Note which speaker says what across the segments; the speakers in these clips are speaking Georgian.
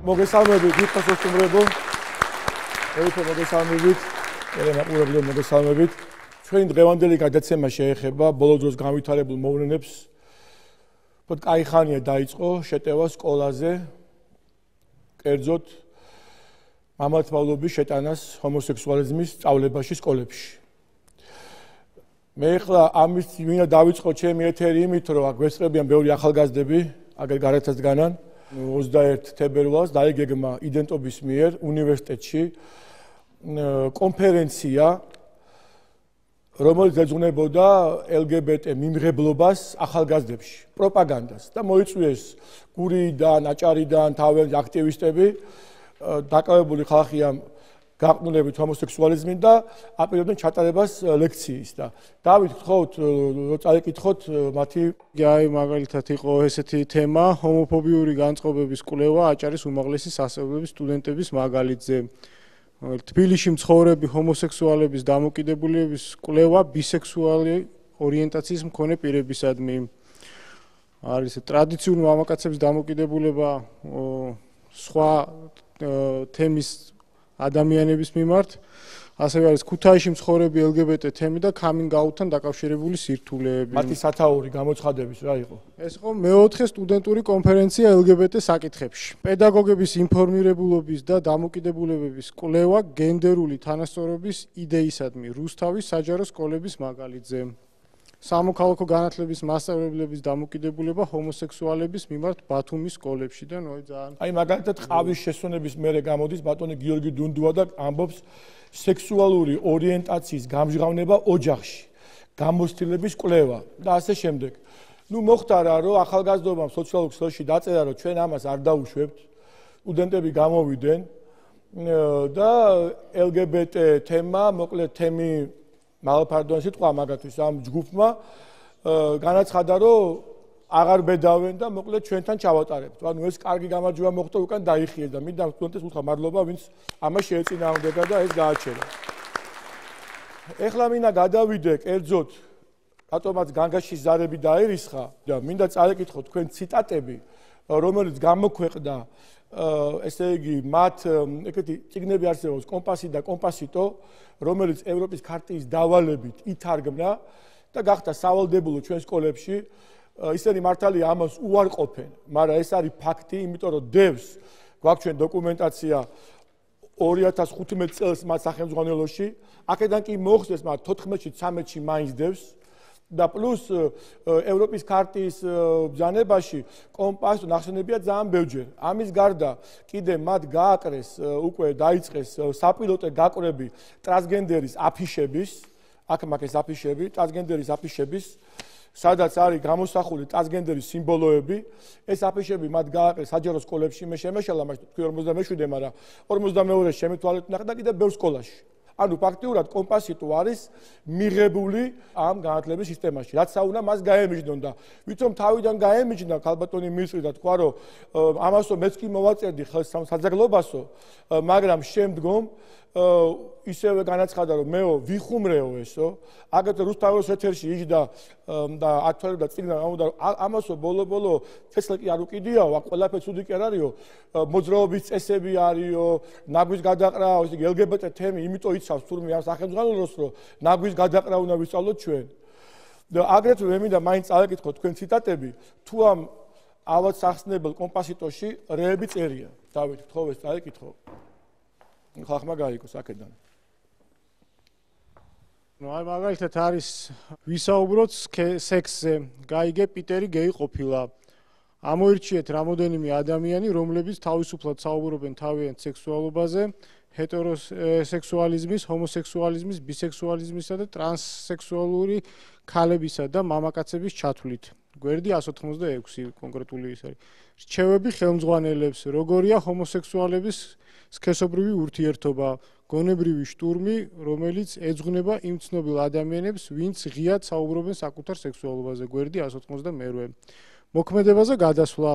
Speaker 1: მოგესალმებით, გითხოს უსტუმრებო. ერთხელ მოგესალმებით, მოგესალმებით, მოგესალმებით. ჩვენი დღევანდელი გადაცემა შეეხება ბოლო დროს განვითარებულ მოვლენებს. თქო, კაი ხანია დაიწყო შეტევა სკოლაზე. კერძოდ მამათმავლობის შეტანას ჰომოსექსუალიზმის სწავლებაში სკოლებში. მე ახლა ამის ვინა დავიწყო ჩემი ეთერი იმით, რომ გვესწრებიან ბევრი ახალგაზრდები, აგერ გარეთაც დგანან. 21 თებერვალს დაიგეგმა იდენტობის მიერ უნივერსიტეტში კონფერენცია, რომელიც ეძღვნებოდა LGBT მიმღებლობას ახალგაზრდებში, პროპაგანდას და მოიწვიეს გურიიდან, აჭარიდან თავიანთი აქტივისტები, დაკავებული ხალხი ამ გაყნულებით ჰომოსექსუალიზმით და აპირებდნენ ჩატარებას ლექციის და დავით გთხოვთ წაიკითხოთ მათი
Speaker 2: აი მაგალითად იყო ესეთი თემა ჰომოფობიური განწყობების კვლევა აჭარის უმაღლესი სასწავლებლების სტუდენტების მაგალითზე თბილისში მცხოვრები ჰომოსექსუალების დამოკიდებულების კვლევა ბისექსუალი ორიენტაციის მქონე პირებისადმი არის ტრადიციული მამაკაცების დამოკიდებულება სხვა თემის ადამიანების მიმართ, ასევე არის ქუთაისში მცხოვრები LGBT თემი და coming out-თან დაკავშირებული სირთულეები.
Speaker 1: მათი სათაური გამოცხადების რა იყო?
Speaker 2: ეს იყო მეოთხე სტუდენტური კონფერენცია LGBT საკითხებში. პედაგოგების ინფორმირებულობის და დამოკიდებულებების კვლევა გენდერული თანასწორობის იდეისადმი რუსთავის საჯარო სკოლების მაგალითზე. სამოქალაქო განათლების მასწავლებლების დამოკიდებულება ჰომოსექსუალების მიმართ ბათუმის სკოლებში და ძალიან.
Speaker 1: აი მაგალითად ყავის შესვენების მერე გამოდის ბატონი გიორგი დუნდუა და ამბობს სექსუალური ორიენტაციის გამჟღავნება ოჯახში, გამოცდილების კვლევა და ასე შემდეგ. ნუ მოხდა რა, რომ ახალგაზრდობამ სოციალურ ქსელში დაწერა, რომ ჩვენ ამას არ დავუშვებთ, სტუდენტები გამოვიდნენ და LGBT თემა, მოკლედ თემი მალფარდონის სიტყვა მაგათთვის ამ ჯგუფმა განაცხადა, რომ აღარ ბედავენ და მოკლედ ჩვენთან ჩავატარებთ. ანუ ეს კარგი გამარჯვება მოხდა, უკან დაიხიეს და მინდა სტუდენტებს უთხრა მადლობა, ვინც ამას შეეწინააღმდეგა და ეს გააჩერა. ეხლა მინდა გადავიდე კერძოდ, რატომაც განგაშის ზარები დაერისხა და მინდა წაიკითხო თქვენ ციტატები, რომელიც გამოქვეყნდა ესე იგი მათ ეგეთი წიგნები არსებობს კომპასი და კომპასიტო, რომელიც ევროპის ქარტიის დავალებით ითარგმნა და გახდა სავალდებულო ჩვენ სკოლებში. ისინი მართალია ამას უარყოფენ, მაგრამ ეს არის ფაქტი, იმიტომ რომ დევს გვაქვს ჩვენ დოკუმენტაცია 2015 წელს მათ სახელმძღვანელოში, აქედან კი მოხდეს, მაგრამ 14-ში 13-ში მაინც დევს. და პლუს ევროპის ქარტიის ბრძანებაში კომპასტო ნახსენებია ძალიან ბევრჯერ. ამის გარდა კიდე მათ გააკრეს უკვე დაიწყეს საპილოტო გაკვრები ტრანსგენდერის აფიშების, აქ მაგ ეს აფიშები, ტრანსგენდერის აფიშების, სადაც არის გამოსახული ტრანსგენდერის სიმბოლოები. ეს აფიშები მათ გააკრეს საჯარო სკოლებში, მე შემეშალა მას თქვი 57-ე, მაგრამ 52-ე შემეთვალეთ ნახდა კიდე ბევრ სკოლაში. ანუ ფაქტიურად კომპასიტო არის მიღებული ამ განათლების სისტემაში. რაც საუნა მას გაემიჯნონ და ვითომ თავიდან გაემიჯნა ქალბატონი მინისტრი და თქვა რომ ამასო მეც კი მოვაწერდი ხელს საძაღლობასო, მაგრამ შემდგომ ისევე განაცხადა რომ მეო ვიხუმრეო ესო, აგრეთვე რუსთავის ეთერში იჯდა და ათვალებდა წიგნა ამასო ბოლო-ბოლო თესლა კი არ უკიდიაო, აქ ყველაფერი ცუდი კი არ არისო, მოძრაობის წესები არისო, ნაგვის გადაყრა, ისე LGBT თემი, იმიტომ იცავს თურმე ამ სახელმძღვანელოს, რომ ნაგვის გადაყრა უნდა ვისწავლოთ ჩვენ. და აგრეთვე მე მინდა მაინც წავეკითხო თქვენ ციტატები, თუ ამ ავად სახსნებელ კომპასიტოში რეები წერია. დავით, გთხოვ ეს წაიკითხო. ხალხმა გაიგოს აქედან.
Speaker 2: აი მაგალითად არის ვისაუბროთ სექსზე. გაიგე პიტერი გეი ყოფილა. ამოირჩიეთ რამოდენიმე ადამიანი, რომლებიც თავისუფლად საუბრობენ თავიანთ სექსუალობაზე, ჰეტეროსექსუალიზმის, ჰომოსექსუალიზმის, ბისექსუალიზმისა და ტრანსსექსუალური ქალებისა და მამაკაცების ჩათვლით. გვერდი 186 კონკრეტული ის არის. რჩევები ხელმძღვანელებს, როგორია ჰომოსექსუალების სქესობრივი ურთიერთობა, გონებრივი შტურმი, რომელიც ეძღვნება იმ ცნობილ ადამიანებს, ვინც ღიად საუბრობენ საკუთარ სექსუალობაზე. გვერდი 192. მოქმედებაზე გადასვლა.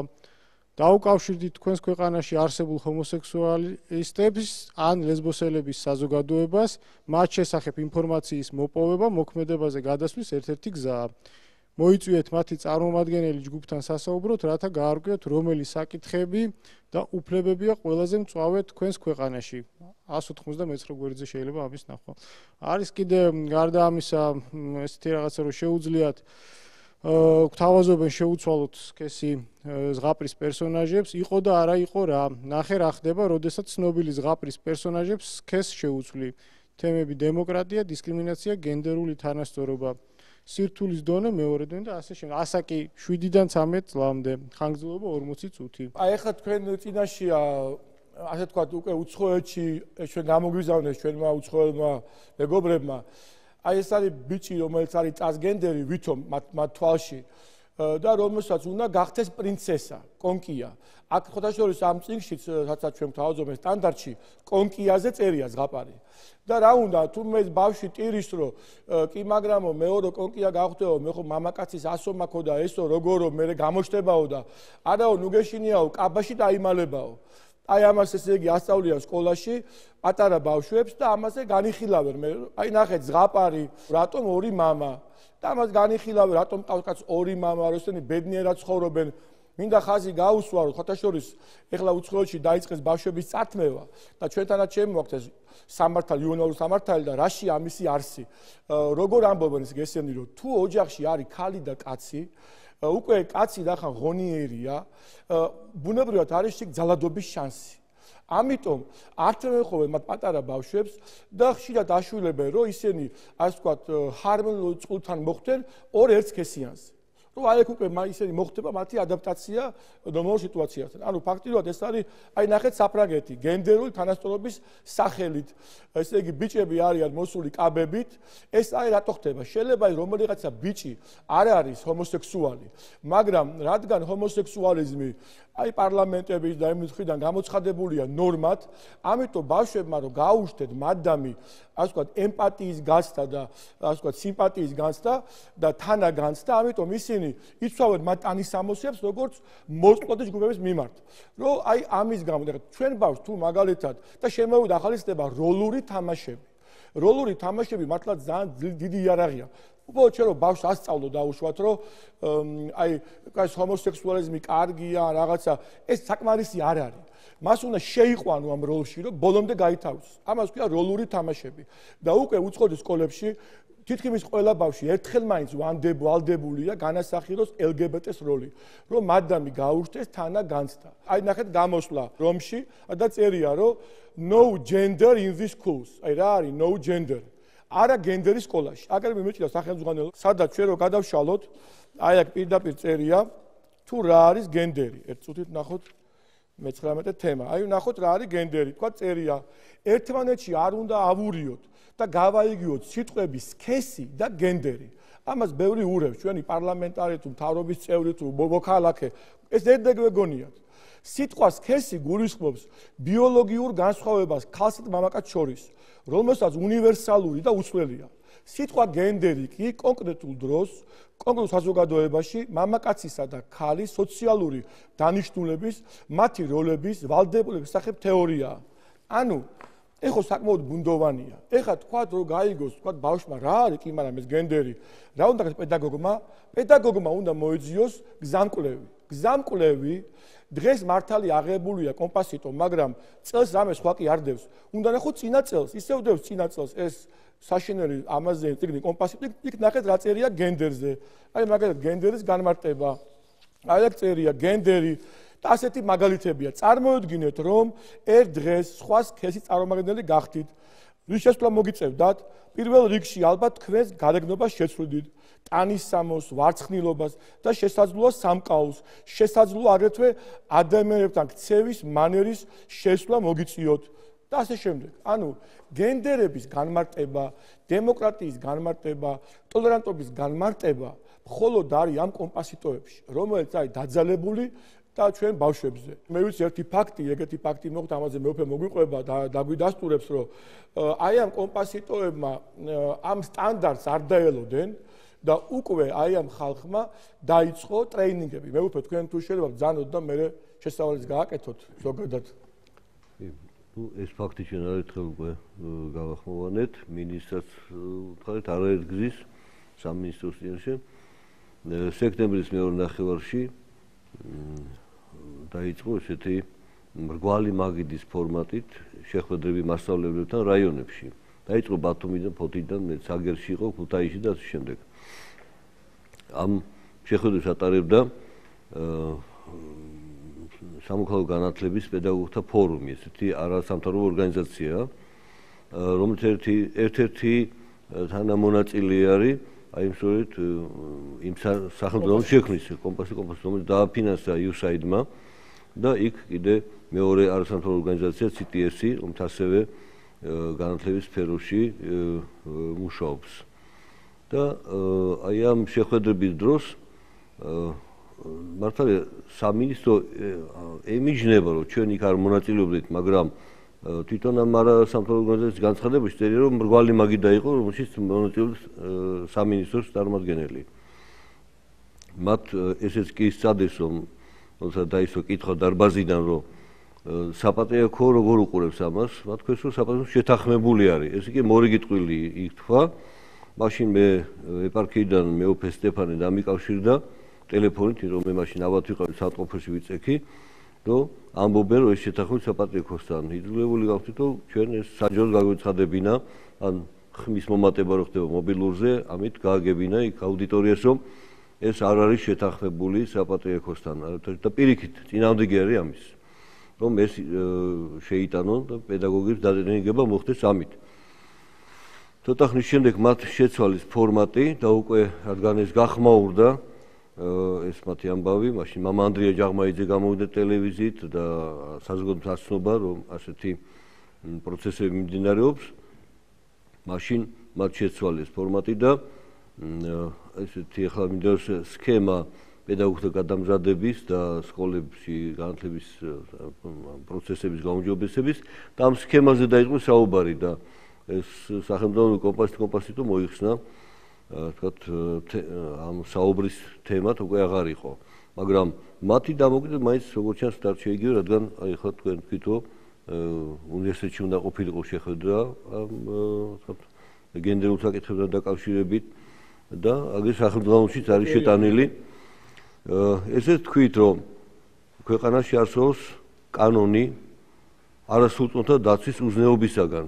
Speaker 2: დაუკავშირდით თქვენს ქვეყანაში არსებულ ჰომოსექსუალისტების ან ლესბოსელების საზოგადოებას, მათ შესახებ ინფორმაციის მოპოვება მოქმედებაზე გადასვლის ერთ-ერთი გზაა. მოიწვიეთ მათი წარმომადგენელი ჯგუფთან სასაუბროთ, რათა გაარკვიოთ, რომელი საკითხები და უფლებებია ყველაზე მწვავე თქვენს ქვეყანაში. 199 გვერდზე შეიძლება ამის ნახვა. არის კიდე გარდა ამისა ესეთი რაღაცა, რომ შეუძლიათ გვთავაზობენ შეუცვალოთ სქესი ზღაპრის პერსონაჟებს, იყო და არა იყო რა. ნახე რა ხდება, როდესაც ცნობილი ზღაპრის პერსონაჟებს სქესს შეუცვლი. თემები დემოკრატია, დისკრიმინაცია, გენდერული თანასწორობა, სირთულის დონე, მეორე დონე და ასე შემდეგ. ასაკი 7-დან 13 წლამდე, ხანგრძლივობა 40 წუთი.
Speaker 1: აი ახლა თქვენ წინაშია ასე თქვა უკვე უცხოეთში ჩვენ გამოგვიზავნეს ჩვენმა უცხოელმა მეგობრებმა. აი ეს არის ბიჭი, რომელიც არის ტრანსგენდერი, ვითომ მათ თვალში და რომელსაც უნდა გახდეს პრინცესა, კონკია. აქ ხოთაშორის ამ წიგნშიც, რასაც ჩვენ გვთავაზობენ სტანდარტში, კონკიაზე წერია ზღაპარი. და რა უნდა, თუ მე ბავშვი ტირის რომ კი მაგრამო მეორო კონკია გავხდეო, მე ხო მამაკაცის ასო მაქო და ესო როგორო მე გამოჩდებაო და არაო ნუგეშინიაო, კაბაში დაიმალებაო. აი ამას ესე იგი ასწავლიან სკოლაში პატარა ბავშვებს და ამაზე განიხილავენ. მე აი ნახეთ ზღაპარი, რატომ ორი მამა და ამას განიხილავენ, რატომ კაცს ორი მამა, როსენი ბედნიერად ცხოვრობენ. მინდა ხაზი გაუსვარო, ხოთაშორის ეხლა უცხოეთში დაიწყეს ბავშვების წართმევა და ჩვენთანაც შემოაქვს ეს სამართალი, იუნიონური სამართალი და რაში ამისი არსი. როგორ ამბობენ ის გესმის, რომ თუ ოჯახში არის ქალი და კაცი, უკვე კაცი ნახან ღონიერია, ბუნებრივად არის იქ ძალადობის შანსი. ამიტომ არ თმეხოვენ მათ პატარა ბავშვებს და ხშირად აშულებენ, რომ ისინი ასე ვთქვათ, ჰარმონიულ წყულთან მოხვდნენ ორ ერთსქესიანს. რომ აი უკვე ისინი მოხდება მათი ადაპტაცია ნორმალურ სიტუაციასთან. ანუ ფაქტიურად ეს არის აი ნახეთ საფრანგეთი, გენდერული თანასწორობის სახელით. ესე იგი ბიჭები არიან მოსული კაბებით. ეს აი რატო ხდება? შეიძლება რომელიღაცა ბიჭი არ არის ჰომოსექსუალი, მაგრამ რადგან ჰომოსექსუალიზმი აი პარლამენტების და იმის მხრიდან გამოცხადებულია ნორმად, ამიტომ ბავშვებმა რომ გაუშვათ მადამი, ასე ვთქვათ, ემპათიის გაცდა და ასე ვთქვათ, სიმპათიის გაცდა და თანაგაცდა, ამიტომ ისინი იცავენ მათ ტანისამოსებს, როგორც მოწყვლადი ჯგუფების მიმართ. რომ აი ამის გამო და ჩვენ ბავშვს თუ მაგალითად და შემოვიდა ახალისდება როლური თამაშები. როლური თამაშები მართლა ძალიან დიდი იარაღია. უბრალოდ ჩვენ რომ ბავშვს ასწავლო დაუშვათ, რომ აი ეს ჰომოსექსუალიზმი კარგია, რაღაცა, ეს საკმარისი არ არის. მას უნდა შეიყვანო ამ როლში, რომ ბოლომდე გაითავისოს. ამას ქვია როლური თამაშები. და უკვე უცხოეთის სკოლებში თითქმის ყველა ბავშვი ერთხელ მაინც ვალდებულია განასახიეროს LGBT-ს როლი, რომ მადამი გაუშვეს თანაგანცდა. აი ნახეთ გამოსვლა რომში და წერია, რომ no gender in these schools. აი რა არის no gender? არა გენდერი სკოლაში. აგერ მიმეჭირა სახელმძღვანელო, სადაც ჩვენ რო გადავშალოთ, აი აქ პირდაპირ წერია, თუ რა არის გენდერი. ერთ წუთით ნახოთ 19 თემა. აი ნახოთ რა არის გენდერი. თქვა წერია, ერთმანეთში არ უნდა ავურიოთ და გავაიგიოთ სიტყვები სქესი და გენდერი. ამას ბევრი ურევს ჩვენი პარლამენტარი თუ მთავრობის წევრი თუ მოქალაქე. ეს ერთგვარ გონიათ. სიტყვა სქესი გულისხმობს ბიოლოგიურ განსხვავებას ქალსა და მამაკაცს შორის, რომელსაც უნივერსალური და უცვლელია. სიტყვა გენდერი კი კონკრეტულ დროს, კონკრეტულ საზოგადოებაში მამაკაცისა და ქალის სოციალური დანიშნულების, მათი როლების, ვალდებულების შესახებ თეორიაა. ანუ ეხო საკმაოდ ბუნდოვანია. ეხა თქვათ რომ გაიგოს, თქვათ ბავშვმა რა არის კი, მაგრამ ეს გენდერი. რა უნდა გაკეთოს პედაგოგმა? პედაგოგმა უნდა მოეძიოს გზამკვლევი. გზამკვლევი დღეს მართალი აღებულია კომპასიტო, მაგრამ წელს რამე სხვა კი არ დევს. უნდა ნახოთ წინა წელს, ისევ დევს წინა წელს ეს საშინელი ამაზე წიგნი კომპასიტო, იქ ნახეთ რა წერია გენდერზე. აი მაგალითად გენდერის განმარტება. აი აქ წერია გენდერი და ასეთი მაგალითებია. წარმოედგინეთ, რომ ერთ დღეს სხვა სქესის წარმომადგენელი გახდით. რის შესვლა მოგიწევდათ? პირველ რიგში ალბათ თქვენს გარეგნობას შეცვლიდით. ტანისამოს, ვარცხნილობას და შესაძლოა სამკაულს, შესაძლოა აგრეთვე ადამიანებთან ქცევის მანერის შესვლა მოგიწიოთ და ასე შემდეგ. ანუ გენდერების განმარტება, დემოკრატიის განმარტება, ტოლერანტობის განმარტება მხოლოდ არის ამ კომპასიტოებში, რომელიც არის დაძალებული და ჩვენ ბავშვებზე. მე ვიცი ერთი ფაქტი, ეგეთი ფაქტი მოხდა, ამაზე მეუფე მოგვიყვება და დაგვიდასტურებს, რომ აი ამ კომპასიტოებმა ამ სტანდარტს არ დაელოდენ და უკვე აი ამ ხალხმა დაიწყო ტრეინინგები. მე ვფიქრობ თქვენ თუ შეიძლება ბრძანოთ და მე შესავალს გააკეთოთ ზოგადად.
Speaker 3: ნუ ეს ფაქტი ჩვენ არაერთხელ უკვე გავახმოვანეთ, მინისტრს ვთქვათ არაერთ გზის სამინისტროს წინაშე სექტემბრის მეორე ნახევარში დაიწყო ესეთი მრგვალი მაგიდის ფორმატით შეხვედრები მასწავლებლებთან რაიონებში. დაიწყო ბათუმიდან, ფოთიდან, საგერში იყო, ქუთაისში და ასე შემდეგ. ამ შეხვედრებს ატარებდა სამოქალაქო განათლების პედაგოგთა ფორუმი, ესეთი არასამთავრობო ორგანიზაცია, რომელიც ერთ-ერთი თანამონაწილე არის აი სწორედ იმ სახელმწიფოს შექმნის კომპასი, რომელიც დააფინანსა USAID-მა და იქ კიდე მეორე არასამთავრობო ორგანიზაცია CTS-ი, რომელიც ასევე განათლების სფეროში მუშაობს. და აი ამ შეხვედრების დროს მართალია სამინისტრო ემიჯნება, რომ ჩვენ იქ არ მონაწილეობდით, მაგრამ თვითონ ამ არასამთავრობო ორგანიზაციის განცხადებაში წერია, რომ მრგვალი მაგიდა იყო, რომელშიც მონაწილეობს სამინისტროს წარმომადგენელი. მათ ესეც კი სცადეს, რომ როცა დაისვა კითხვა დარბაზიდან, რომ საპატრიარქო როგორ უყურებს ამას, მათ ქვეს რომ საპატრიარქო შეთანხმებული არის. ეს კი მორიგი ტყვილი იქთქვა. მაშინ მე ეპარქიიდან მეუფე სტეფანე დამიკავშირდა ტელეფონით, რომ მე მაშინ ალბათ ვიყავი სატყოფოში ვიწექი, რომ ამბობენ, რომ ეს შეთანხმება საპატრიარქოსთან იძულებული გავხდით, რომ ჩვენ ეს საჯაროდ გაგვეცხადებინა, ან ხმის მომატება რო ხდება მობილურზე, ამით გააგებინა იქ აუდიტორიას, რომ ეს არ არის შეთანხმებული საპატრიარქოსთან და პირიქით წინააღმდეგი არის ამის, რომ ეს შეიტანონ და პედაგოგების დადენილება მოხდეს ამით. ცოტა ხნის შემდეგ მათ შეცვალეს ფორმატი და უკვე რადგან ეს გახმაურდა ეს მათი ამბავი, მაშინ მამა ანდრია ჯაღმაიძე გამოვიდა ტელევიზიით და საზოგადოებას აცნობა, რომ ასეთი პროცესები მიმდინარეობს. მაშინ მათ შეცვალეს ფორმატი და ესეთი ახლა მიმდინარეობს სქემა პედაგოგთა გადამზადების და სკოლებში განათლების პროცესების გაუმჯობესების და ამ სქემაზე დაიწყო საუბარი და ეს სახელმწიფო კომპასიტო მოიხსნა თქვათ ამ საუბრის თემად უკვე აღარ იყო, მაგრამ მათი დამოკიდება მაინც როგორც ჩანს დარჩა იგივე, რადგან აი ხო თქვენ თქვით, უნივერსიტეტში უნდა ყოფილიყო შეხვედრა თქვათ გენდერულ საკითხებთან დაკავშირებით და აგერ სახელმწიფოშიც არის შეტანილი. ესე თქვით, რომ ქვეყანაში არსებობს კანონი არასრულწლოვანთა დაცვის უზნეობისაგან.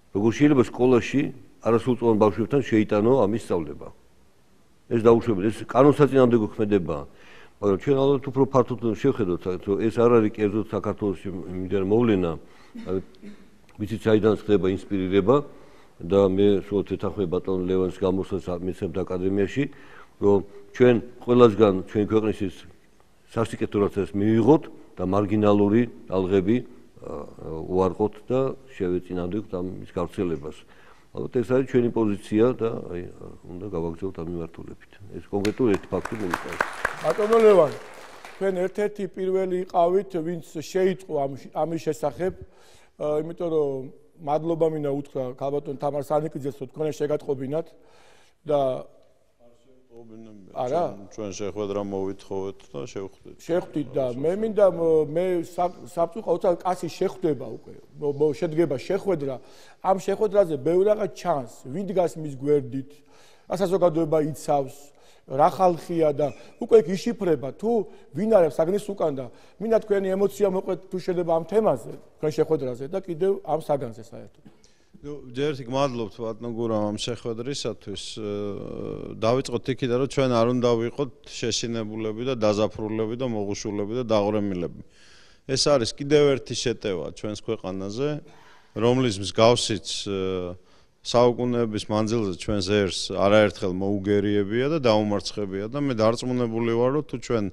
Speaker 3: როგორ შეიძლება სკოლაში არასრულწლოვან ბავშვებთან შეიტანო ამის სწავლება. ეს დაუშვებელია, ეს კანონსაწინააღმდეგო ქმედებაა. მაგრამ ჩვენ ალბათ უფრო ფართოდ შევხედოთ, რომ ეს არ არის კერძოდ საქართველოში მიმდინარე მოვლენა, ვიცით საიდან ხდება ინსპირირება და მე სულ თეთახმე ბატონ ლევანს გამოსვლას მეცემთ აკადემიაში, რომ ჩვენ ყველასგან ჩვენ ქვეყნის ის სასიკეთო რაცას მივიღოთ და მარგინალური ტალღები უარყოთ და შევეწინააღმდეგოთ ამის გავრცელებას. ალბათ ეს არის ჩვენი პოზიცია და აი უნდა გავაგზავნოთ ამ მიმართულებით. ეს კონკრეტული ერთი ფაქტი მომიტანს.
Speaker 1: ბატონო ლევან, თქვენ ერთ-ერთი პირველი იყავით, ვინც შეიტყო ამის შესახებ, იმიტომ რომ მადლობა მინდა უთხრა ქალბატონ თამარ სანიკიძეს, რომ თქვენ შეგატყობინათ და არა
Speaker 4: ჩვენ შეხვედრა მოვითხოვეთ და შევხვდით.
Speaker 1: შეხვდით და მე მინდა მე საფრთხო კაცი შეხვდება უკვე შედგება შეხვედრა ამ შეხვედრაზე ბევრი რაღაც ჩანს ვინ დგას მის გვერდით რა საზოგადოება იცავს რა ხალხია და უკვე იშიფრება თუ ვინ არის საგნის უკან და მინდა თქვენი ემოცია მოყვეთ თუ შეიძლება ამ თემაზე თქვენ შეხვედრაზე და კიდევ ამ საგანზე საერთოდ
Speaker 4: ჯერ მადლობთ ბატონ გურამ ამ შეხვედრისათვის. დავიწყოთ იქიდან, რომ ჩვენ არ უნდა ვიყოთ შეშინებულები და დაზაფრულები და მოღუშულები და დაღრემილები. ეს არის კიდევ ერთი შეტევა ჩვენს ქვეყანაზე, რომლის მსგავსიც საუკუნეების მანძილზე ჩვენს ერს არაერთხელ მოუგერიებია და დაუმარცხებია და მე დარწმუნებული ვარ, რომ თუ ჩვენ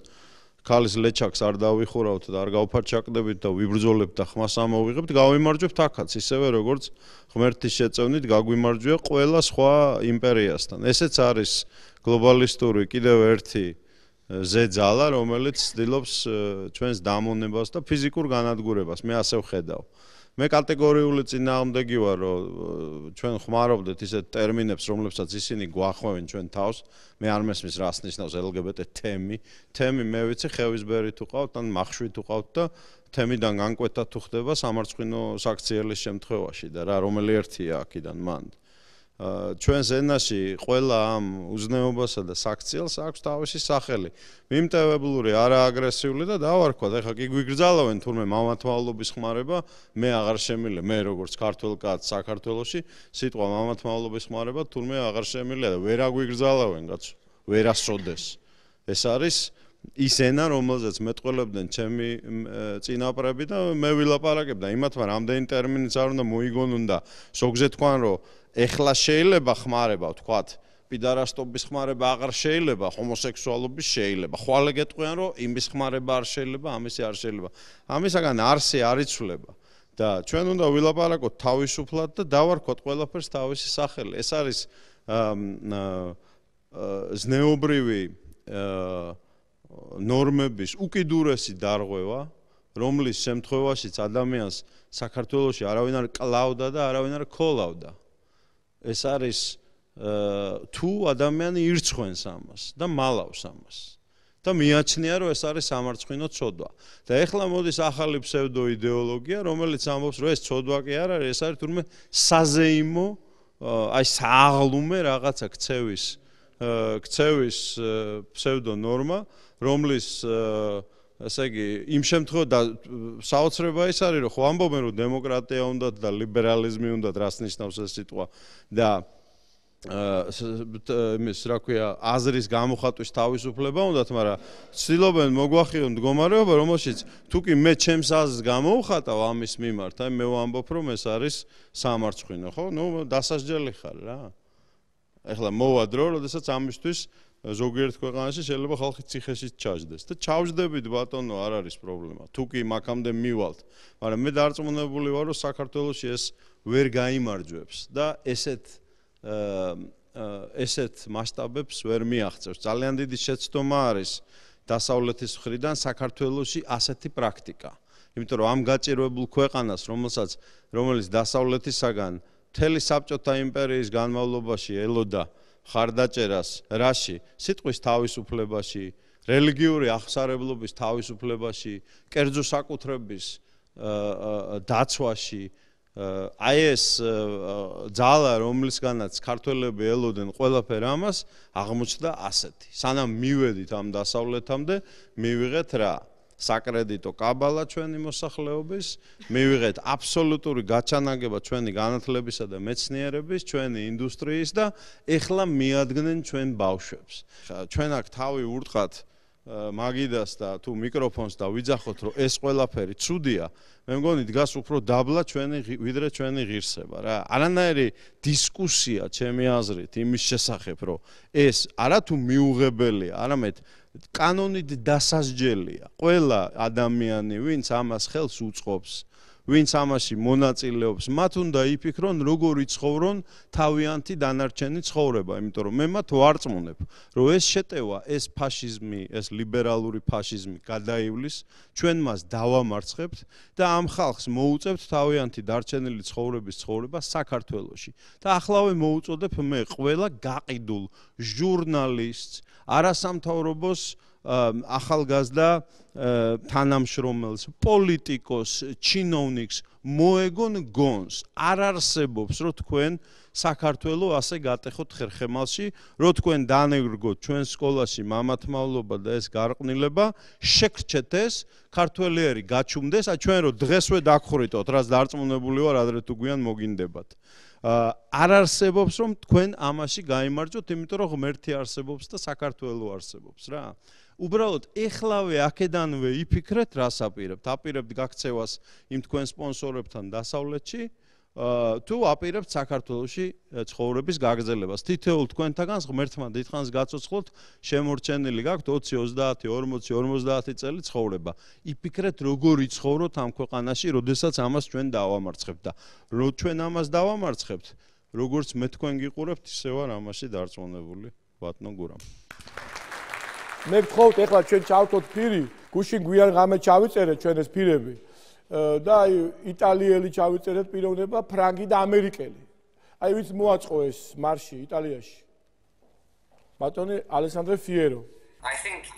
Speaker 4: ქალის ლეჩაკს არ დავიხურავთ და არ გავფარჩაკდებით და ვიბრძოლებთ და ხმას ამოვიღებთ, გავიმარჯვებთ აქაც, ისევე როგორც ღმერთის შეწევნით გაგვიმარჯვია ყველა სხვა იმპერიასთან. ესეც არის გლობალისტური კიდევ ერთი ზეძალა, რომელიც ცდილობს ჩვენს დამონებას და ფიზიკურ განადგურებას. მე ასე ვხედავ. მე კატეგორიული წინააღმდეგი ვარ, რომ ჩვენ ხმარობდეთ ისეთ ტერმინებს, რომლებსაც ისინი გვახვევენ ჩვენ თავს. მე არ მესმის რას ნიშნავს LGBT თემი. თემი მე ვიცი ხევისბერი თუ ყავთ, ან მახშვი თუ ყავთ და თემიდან განკვეთა თუ ხდება სამარცხვინო საქციელის შემთხვევაში და რა რომელი ერთია აქედან მანდ. ჩვენს ენაში ყველა ამ უზნეობასა და საქციელს აქვს თავისი სახელი. მიმტევებლური, არა აგრესიული და დავარქვათ, ეხლა კი გვიგრძალავენ თურმე მამათმავლობის ხმარება, მე აღარ შემიძლია, მე როგორც ქართველ კაცს საქართველოში, სიტყვა მამათმავლობის ხმარება თურმე აღარ შემიძლია და ვერ აგვიგრძალავენ კაცო, ვერ ასწოდეს. ეს არის ის ენა, რომელზეც მეტყველებდნენ ჩემი წინაპრები და მე ვილაპარაკებ და იმათ, მაგრამ ამდენი ტერმინიც არ უნდა მოიგონონ და ზოგზე თქვან, რომ ეხლა შეიძლება ხმარება, ვთქვათ, პიდარასტობის ხმარება აღარ შეიძლება, ჰომოსექსუალობის შეიძლება. ხვალე გეტყვიან, რომ იმის ხმარება არ შეიძლება, ამისი არ შეიძლება. ამისაგან არსი არ იცვლება. და ჩვენ უნდა ვილაპარაკოთ თავისუფლად და დავარქვათ ყველაფერს თავისი სახელი. ეს არის ზნეობრივი ნორმების უკიდურესი დარღვევა, რომლის შემთხვევაშიც ადამიანს საქართველოში არავინ არ კლავდა და არავინ არ ქოლავდა. ეს არის თუ ადამიანი ირცხვენს ამას და მალავს ამას და მიაჩნია, რომ ეს არის სამარცხვინო ცოდვა. და ეხლა მოდის ახალი ფსევდოიდეოლოგია, რომელიც ამბობს, რომ ეს ცოდვა კი არ არის, ეს არის თურმე საზეიმო, აი სააღლუმე რაღაცა ქცევის ფსევდონორმა, რომლის ესე იგი იმ შემთხვევაში საოცრება ის არის, რომ ხო ამბობენ, რომ დემოკრატია უნდათ და ლიბერალიზმი უნდათ, რას ნიშნავს ეს სიტყვა და იმის რა ქვია აზრის გამოხატვის თავისუფლება უნდათ, მაგრამ ცდილობენ მოგვახიონ მდგომარეობა, რომელშიც თუ კი მე ჩემს აზრს გამოვხატავ ამის მიმართ, აი მე ვამბობ, რომ ეს არის სამარცხვინო, ხო? ნუ დასასჯელი ხარ რა. ეხლა მოვა დრო, როდესაც ამისთვის ზოგიერთ ქვეყანაში შეიძლება ხალხი ციხეში ჩაჯდეს და ჩავჯდებით ბატონო, არ არის პრობლემა. თუ კი მაგამდე მივალთ, მაგრამ მე დარწმუნებული ვარ, რომ საქართველოში ეს ვერ გაიმარჯვებს და ესეთ მასშტაბებს ვერ მიაღწევს. ძალიან დიდი შეცდომა არის დასავლეთის მხრიდან საქართველოში ასეთი პრაქტიკა. იმიტომ რომ ამ გაჭირვებულ ქვეყანას, რომელიც დასავლეთისაგან მთელი საბჭოთა იმპერიის განმავლობაში ელოდა ხარდაჭერას რაში? სიტყვის თავისუფლებაში, რელიგიური აღსარებლობის თავისუფლებაში, კერძო საკუთრების დაცვაში. აი ეს ძალა, რომლისგანაც ქართველები ელოდნენ ყველაფერ ამას, აღმოჩნდა ასეთი. სანამ მივედით ამ დასავლეთამდე, მივიღეთ რა? საკრედიტო კაბალა ჩვენი მოსახლეობის, მივიღეთ აბსოლუტური გაჩანაგება ჩვენი განათლებისა და მეცნიერების, ჩვენი ინდუსტრიის და ეხლა მიადგნენ ჩვენ ბავშვებს. ჩვენ აქ თავი ურტყათ მაგიდას და თუ მიკროფონს და ვიძახოთ, რომ ეს ყველაფერი ცუდია, მე მგონი დგას უფრო დაბლა ვიდრე ჩვენი ღირსება რა. არანაირი დისკუსია ჩემი აზრით იმის შესახებ, რომ ეს არათუ მიუღებელია, არამედ კანონით დასასჯელია. ყველა ადამიანი, ვინც ამას ხელს უწყობს, ვინც ამაში მონაწილეობს, მათ უნდა იფიქრონ, როგორ იცხოვრონ თავიანთი დანარჩენი ცხოვრება, იმიტომ რომ მე მათ ვარწმუნებ, რომ ეს შეტევა, ეს ფაშიზმი, ეს ლიბერალური ფაშიზმი გადაივლის, ჩვენ მას დავამარცხებთ და ამ ხალხს მოუწევთ თავიანთი დარჩენილი ცხოვრების ცხოვრება საქართველოში. და ახლავე მოუწოდებ მე ყველა გაყიდულ ჟურნალისტს, არასამთავრობოს ახალგაზრდა თანამშრომელს, პოლიტიკოს, ჩინოვნიკს მოეგონ გონს. არ არსებობს, რომ თქვენ საქართველოს ასე გატეხოთ ხერხემალში, რომ თქვენ დანერგოთ ჩვენ სკოლაში მამათმავლობა და ეს გარყვნილება, შეგრჩეთ ეს, ქართველიერი გაჩუმდეს, ჩვენ რომ დღესვე დაგხრიტოთ, რაც დარწმუნებული ვარ, ადრე თუ გვიან მოგინდებათ. არ არსებობს, რომ თქვენ ამაში გაიმარჯვოთ, იმიტომ რომ ღმერთი არსებობს და საქართველოს არსებობს რა. უბრალოდ ეხლავე აქედანვე იფიქრეთ, რას აპირებთ? აპირებთ გაქცევას იმ თქვენ სპონსორებთან დასავლეთში, თუ აპირებთ საქართველოში ცხოვრების გაგრძელებას. თითოეულ თქვენთაგანს ღმერთმა დიდხანს გაცოცხლოთ, შემორჩენილი გაქვთ 20, 30, 40, 50 წელი ცხოვრება. იფიქრეთ, როგორ იცხოვროთ ამ ქვეყანაში, როდესაც ამას ჩვენ დავამარცხებთ და რო ჩვენ ამას დავამარცხებთ, როგორც მე თქვენ გიყურებთ, ისე ვარ ამაში დარწმუნებული, ბატონო გურამ.
Speaker 1: მე გთხოვთ, ეხლა ჩვენ ჩავთოთ ფირი, გუშინ გვიან ღამე ჩავიწერეთ ჩვენ ეს ფირები. და აი იტალიელი ჩავიწერეთ პიროვნება, ფრანგი და ამერიკელი. აი ვინც მოაწყო ეს მარში იტალიაში? ბატონი ალესანდრო ფიერო.
Speaker 5: I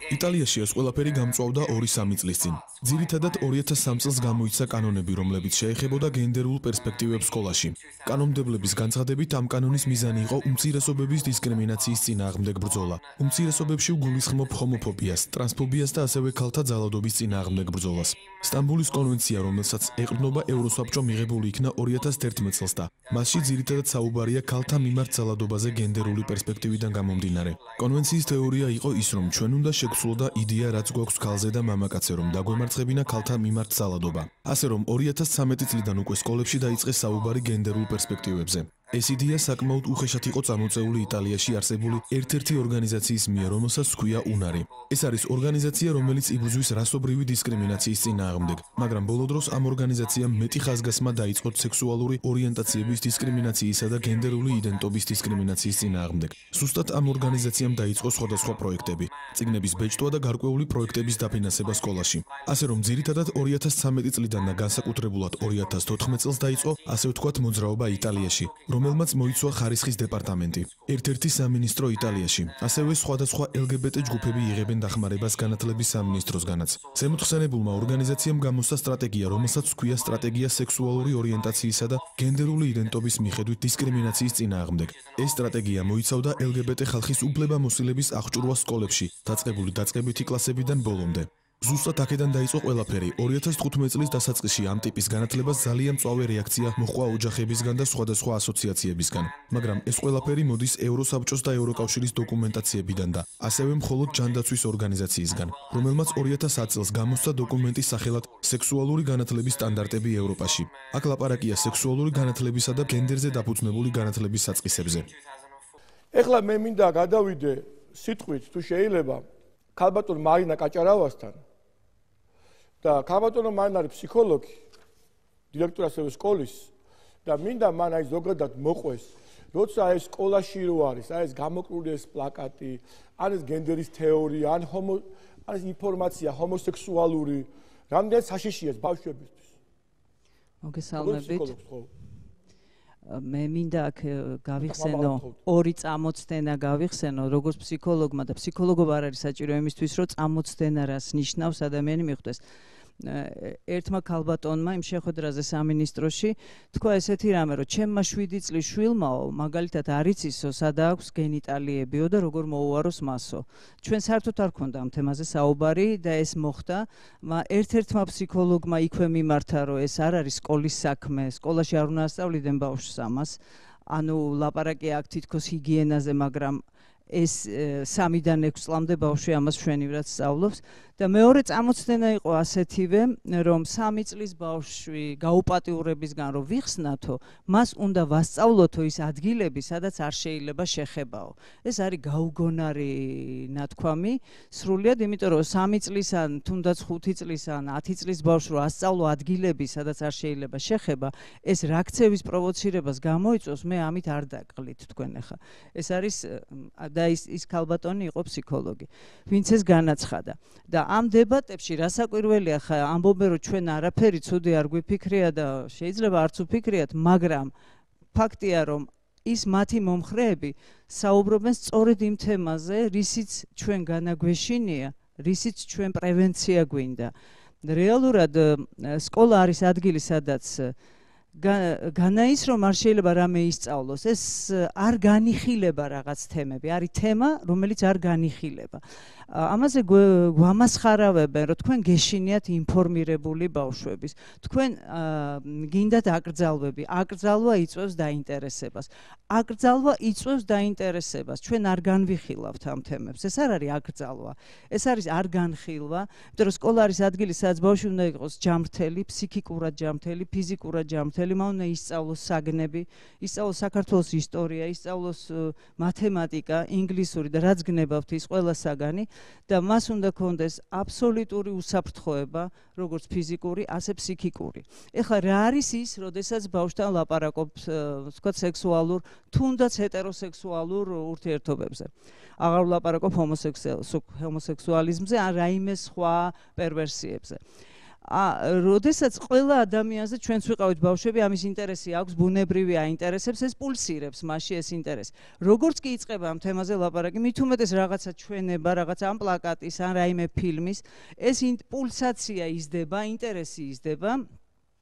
Speaker 5: იტალიაში ეს ყველაფერი გამწვავდა 2-3 წლის წინ. ძირითადად 2003 წელს გამოიცა კანონები, რომლებიც შეეხებოდა გენდერულ პერსპექტივებს სკოლაში. კანონმდებლების განცხადებით, ამ კანონის მიზანი იყო უმცირესობების დისკრიმინაციის წინააღმდეგ ბრძოლა. უმცირესობებში ვგულისხმობ ჰომოფობიას, ტრანსფობიას და ასევე ქალთა ძალადობის წინააღმდეგ ბრძოლას. სტამბულის კონვენცია, რომელსაც ეყრდნობა ევროსაბჭო, მიღებული იქნა 2011 წელს და მასში ძირითადად საუბარია ქალთა მიმართ ძალადობაზე გენდერული პერსპექტივიდან გამომდინარე. კონვენციის თეორია იყო ის, რომ ჩვენ უნდა შეგცვლოდა იდეა, რაც გვაქვს ქალზე და მამაკაცზე, რომ დაგვემარცხებინა ქალთა მიმართ ძალადობა. ასე რომ 2013 წლიდან უკვე სკოლებში დაიწყეს საუბარი გენდერულ პერსპექტივებზე. ეს იდეა საკმაოდ უხეშად იყო წამოწეული იტალიაში არსებული ერთ-ერთი ორგანიზაციის მიერ, რომელსაც ჰქვია უნარი. ეს არის ორგანიზაცია, რომელიც იბრძვის რასობრივი დისკრიმინაციის წინააღმდეგ, მაგრამ ბოლო დროს ამ ორგანიზაციამ მეტი ხაზგასმა დაიწყო სექსუალური ორიენტაციების დისკრიმინაციისა და გენდერული იდენტობის დისკრიმინაციის წინააღმდეგ. ზუსტად ამ ორგანიზაციამ დაიწყო სხვადასხვა პროექტები, წიგნების ბეჭდვა და გარკვეული პროექტების დაფინანსება სკოლაში. ასე რომ ძირითადად 2013 წლიდან და განსაკუთრებულად 2014 წელს დაიწყო, ასე ვთქვათ, მოძრაობა იტალიაში, რომელმაც მოიცვა ხარისხის დეპარტამენტი, ერთ-ერთი სამინისტრო იტალიაში. ასევე სხვადასხვა LGBT ჯგუფები იღებენ დახმარებას განათლების სამინისტროსგანაც. ზემოთხსენებულმა ორგანიზაციამ გამოსცა სტრატეგია, რომელსაც ჰქვია სტრატეგია სექსუალური ორიენტაციისა და გენდერული იდენტობის მიხედვით დისკრიმინაციის წინააღმდეგ. ეს სტრატეგია მოიცავდა LGBT ხალხის უფლებამოსილების აღჭურვას სკოლებში, დაწყებული დაწყებითი კლასებიდან ბოლომდე. ზუსტად აქედან დაიწყო ყველაფერი. 2015 წლის დასაწყისში ამ ტიპის განათლებას ძალიან მწვავე რეაქცია მოჰყვა ოჯახებისგან და სხვადასხვა ასოციაციებისგან, მაგრამ ეს ყველაფერი მოდის ევროსაბჭოს და ევროკავშირის დოკუმენტაციებიდან და ასევე მხოლოდ ჯანდაცვის ორგანიზაციისგან, რომელმაც 2010 წელს გამოსცა დოკუმენტის სახელად სექსუალური განათლების სტანდარტები ევროპაში. აქ ლაპარაკია სექსუალური განათლებისა და გენდერზე დაფუძნებული განათლების საწყისებზე.
Speaker 1: ეხლა მე მინდა გადავიდე სიტყვით, თუ შეიძლება, ქალბატონ მარინა კაჭარავასთან. და ქალბატონო მარინა არის ფსიქოლოგი, დირექტორი ასევე სკოლის და მინდა მან აი ზოგადად მოყვეს, როცა ეს სკოლაში რო არის, აი ეს გამოკლული ეს პლაკატი, ან ეს გენდერის თეორია, ან ეს ინფორმაცია ჰომოსექსუალური, რამდენად საშიშია ეს ბავშვებისთვის.
Speaker 6: მოგესალმებით. მე მინდა აქ გავიხსენო ორი წამოცდენა გავიხსენო როგორც ფსიქოლოგმა და ფსიქოლოგობა არ არის საჭირო იმისთვის რომ წამოცდენა რას ნიშნავს ადამიანი მიხვდეს ერთმა ქალბატონმა იმ შეხვედრაზე სამინისტროში თქვა ესეთი რამე რომ ჩემმა 7 წლის შვილმაო მაგალითად არ იცისო სადა აქვს გენიტალიებიო და როგორ მოუაროს მასო ჩვენ საერთოდ არ ქონდა ამ თემაზე საუბარი და ეს მოხდა ერთ-ერთმა ფსიქოლოგმა იქვე მიმართა რომ ეს არ არის სკოლის საქმე სკოლაში არ უნდა ასწავლიდან ბავშვს ამას ანუ ლაპარაკი აქ თითქოს ჰიგიენაზე მაგრამ ეს 3-დან 6 წლამდე ბავშვი ამას მშვენივრად სწავლობს და მეორე წამოცდენა იყო ასეთივე რომ 3 წლის ბავშვი გაუპატიურებისგან რომ ვიხსნათო მას უნდა ვასწავლოთო ის ადგილები სადაც არ შეიძლება შეხებაო ეს არის გაუგონარი ნათქვამი სრულიად იმიტომ რომ 3 წლისან თუნდაც 5 წლისან 10 წლის ბავშვს რომ ასწავლო ადგილები სადაც არ შეიძლება შეხება ეს რაქცევის პროვოცირებას გამოიწვევს მე ამით არ დაკლით თქვენ ახლა ეს არის და ის ქალბატონი იყო ფსიქოლოგი ვინც ეს განაცხადა და ამ დებატებში რასაკვირველია ხა ამბობენ რომ ჩვენ არაფერი ცუდი არ გვიფიქრია და შეიძლება არც უფიქრიათ მაგრამ ფაქტია რომ ის მათი მომხრეები საუბრობენ სწორედ იმ თემაზე რისიც ჩვენ განაგვეშინია რისიც ჩვენ პრევენცია გვინდა რეალურად სკოლა არის ადგილი სადაც განაის რომ არ შეიძლება რამე ისწავლოს ეს არ განიხილება რაღაც თემები არის თემა რომელიც არ განიხილება ამაზე გვამასხარავებენ რომ თქვენ გეშინიათ ინფორმირებული ბავშვების თქვენ გინდათ აკრძალვები აკრძალვა იწვევს დაინტერესებას აკრძალვა იწვევს დაინტერესებას ჩვენ არ განვიხილავთ ამ თემებს ეს არ არის აკრძალვა ეს არის არ განხილვა იმიტომ რომ სკოლა არის ადგილი სადაც ბავშვი უნდა იყოს ჯამრთელი ფსიქიკურად ჯამრთელი ფიზიკურად ჯამრთელი მან უნდა ისწავლოს საგნები ისწავლოს საქართველოს ისტორია ისწავლოს მათემატიკა ინგლისური და რაც გნებავთ ის ყველა საგანი და მას უნდა კონდეს აბსოლუტური უსაფრთხოება, როგორც ფიზიკური, ასე ფსიქიკური. ეხლა რა არის ის, როდესაც ბავშვთან ლაპარაკობთ, ვთქვათ, სექსუალურ, თუნდაც ჰეტეროსექსუალურ ურთიერთობებზე. აღარ ვლაპარაკობ ჰომოსექსუალიზმზე, ან რაიმე სხვა პერვერსიებზე. როდესაც ყველა ადამიანზე ჩვენც ვიყავით ბავშვები, ამის ინტერესი აქვს, ბუნებრივი აინტერესებს, ეს პულსირებს მასში ეს ინტერესი. როგორც კი იწყება ამ თემაზე ლაპარაკი, მით უმეტეს რაღაცა ჩვენება, რაღაცა ამ პლაკატის, ან რაიმე ფილმის, ეს პულსაცია იზრდება, ინტერესი იზრდება.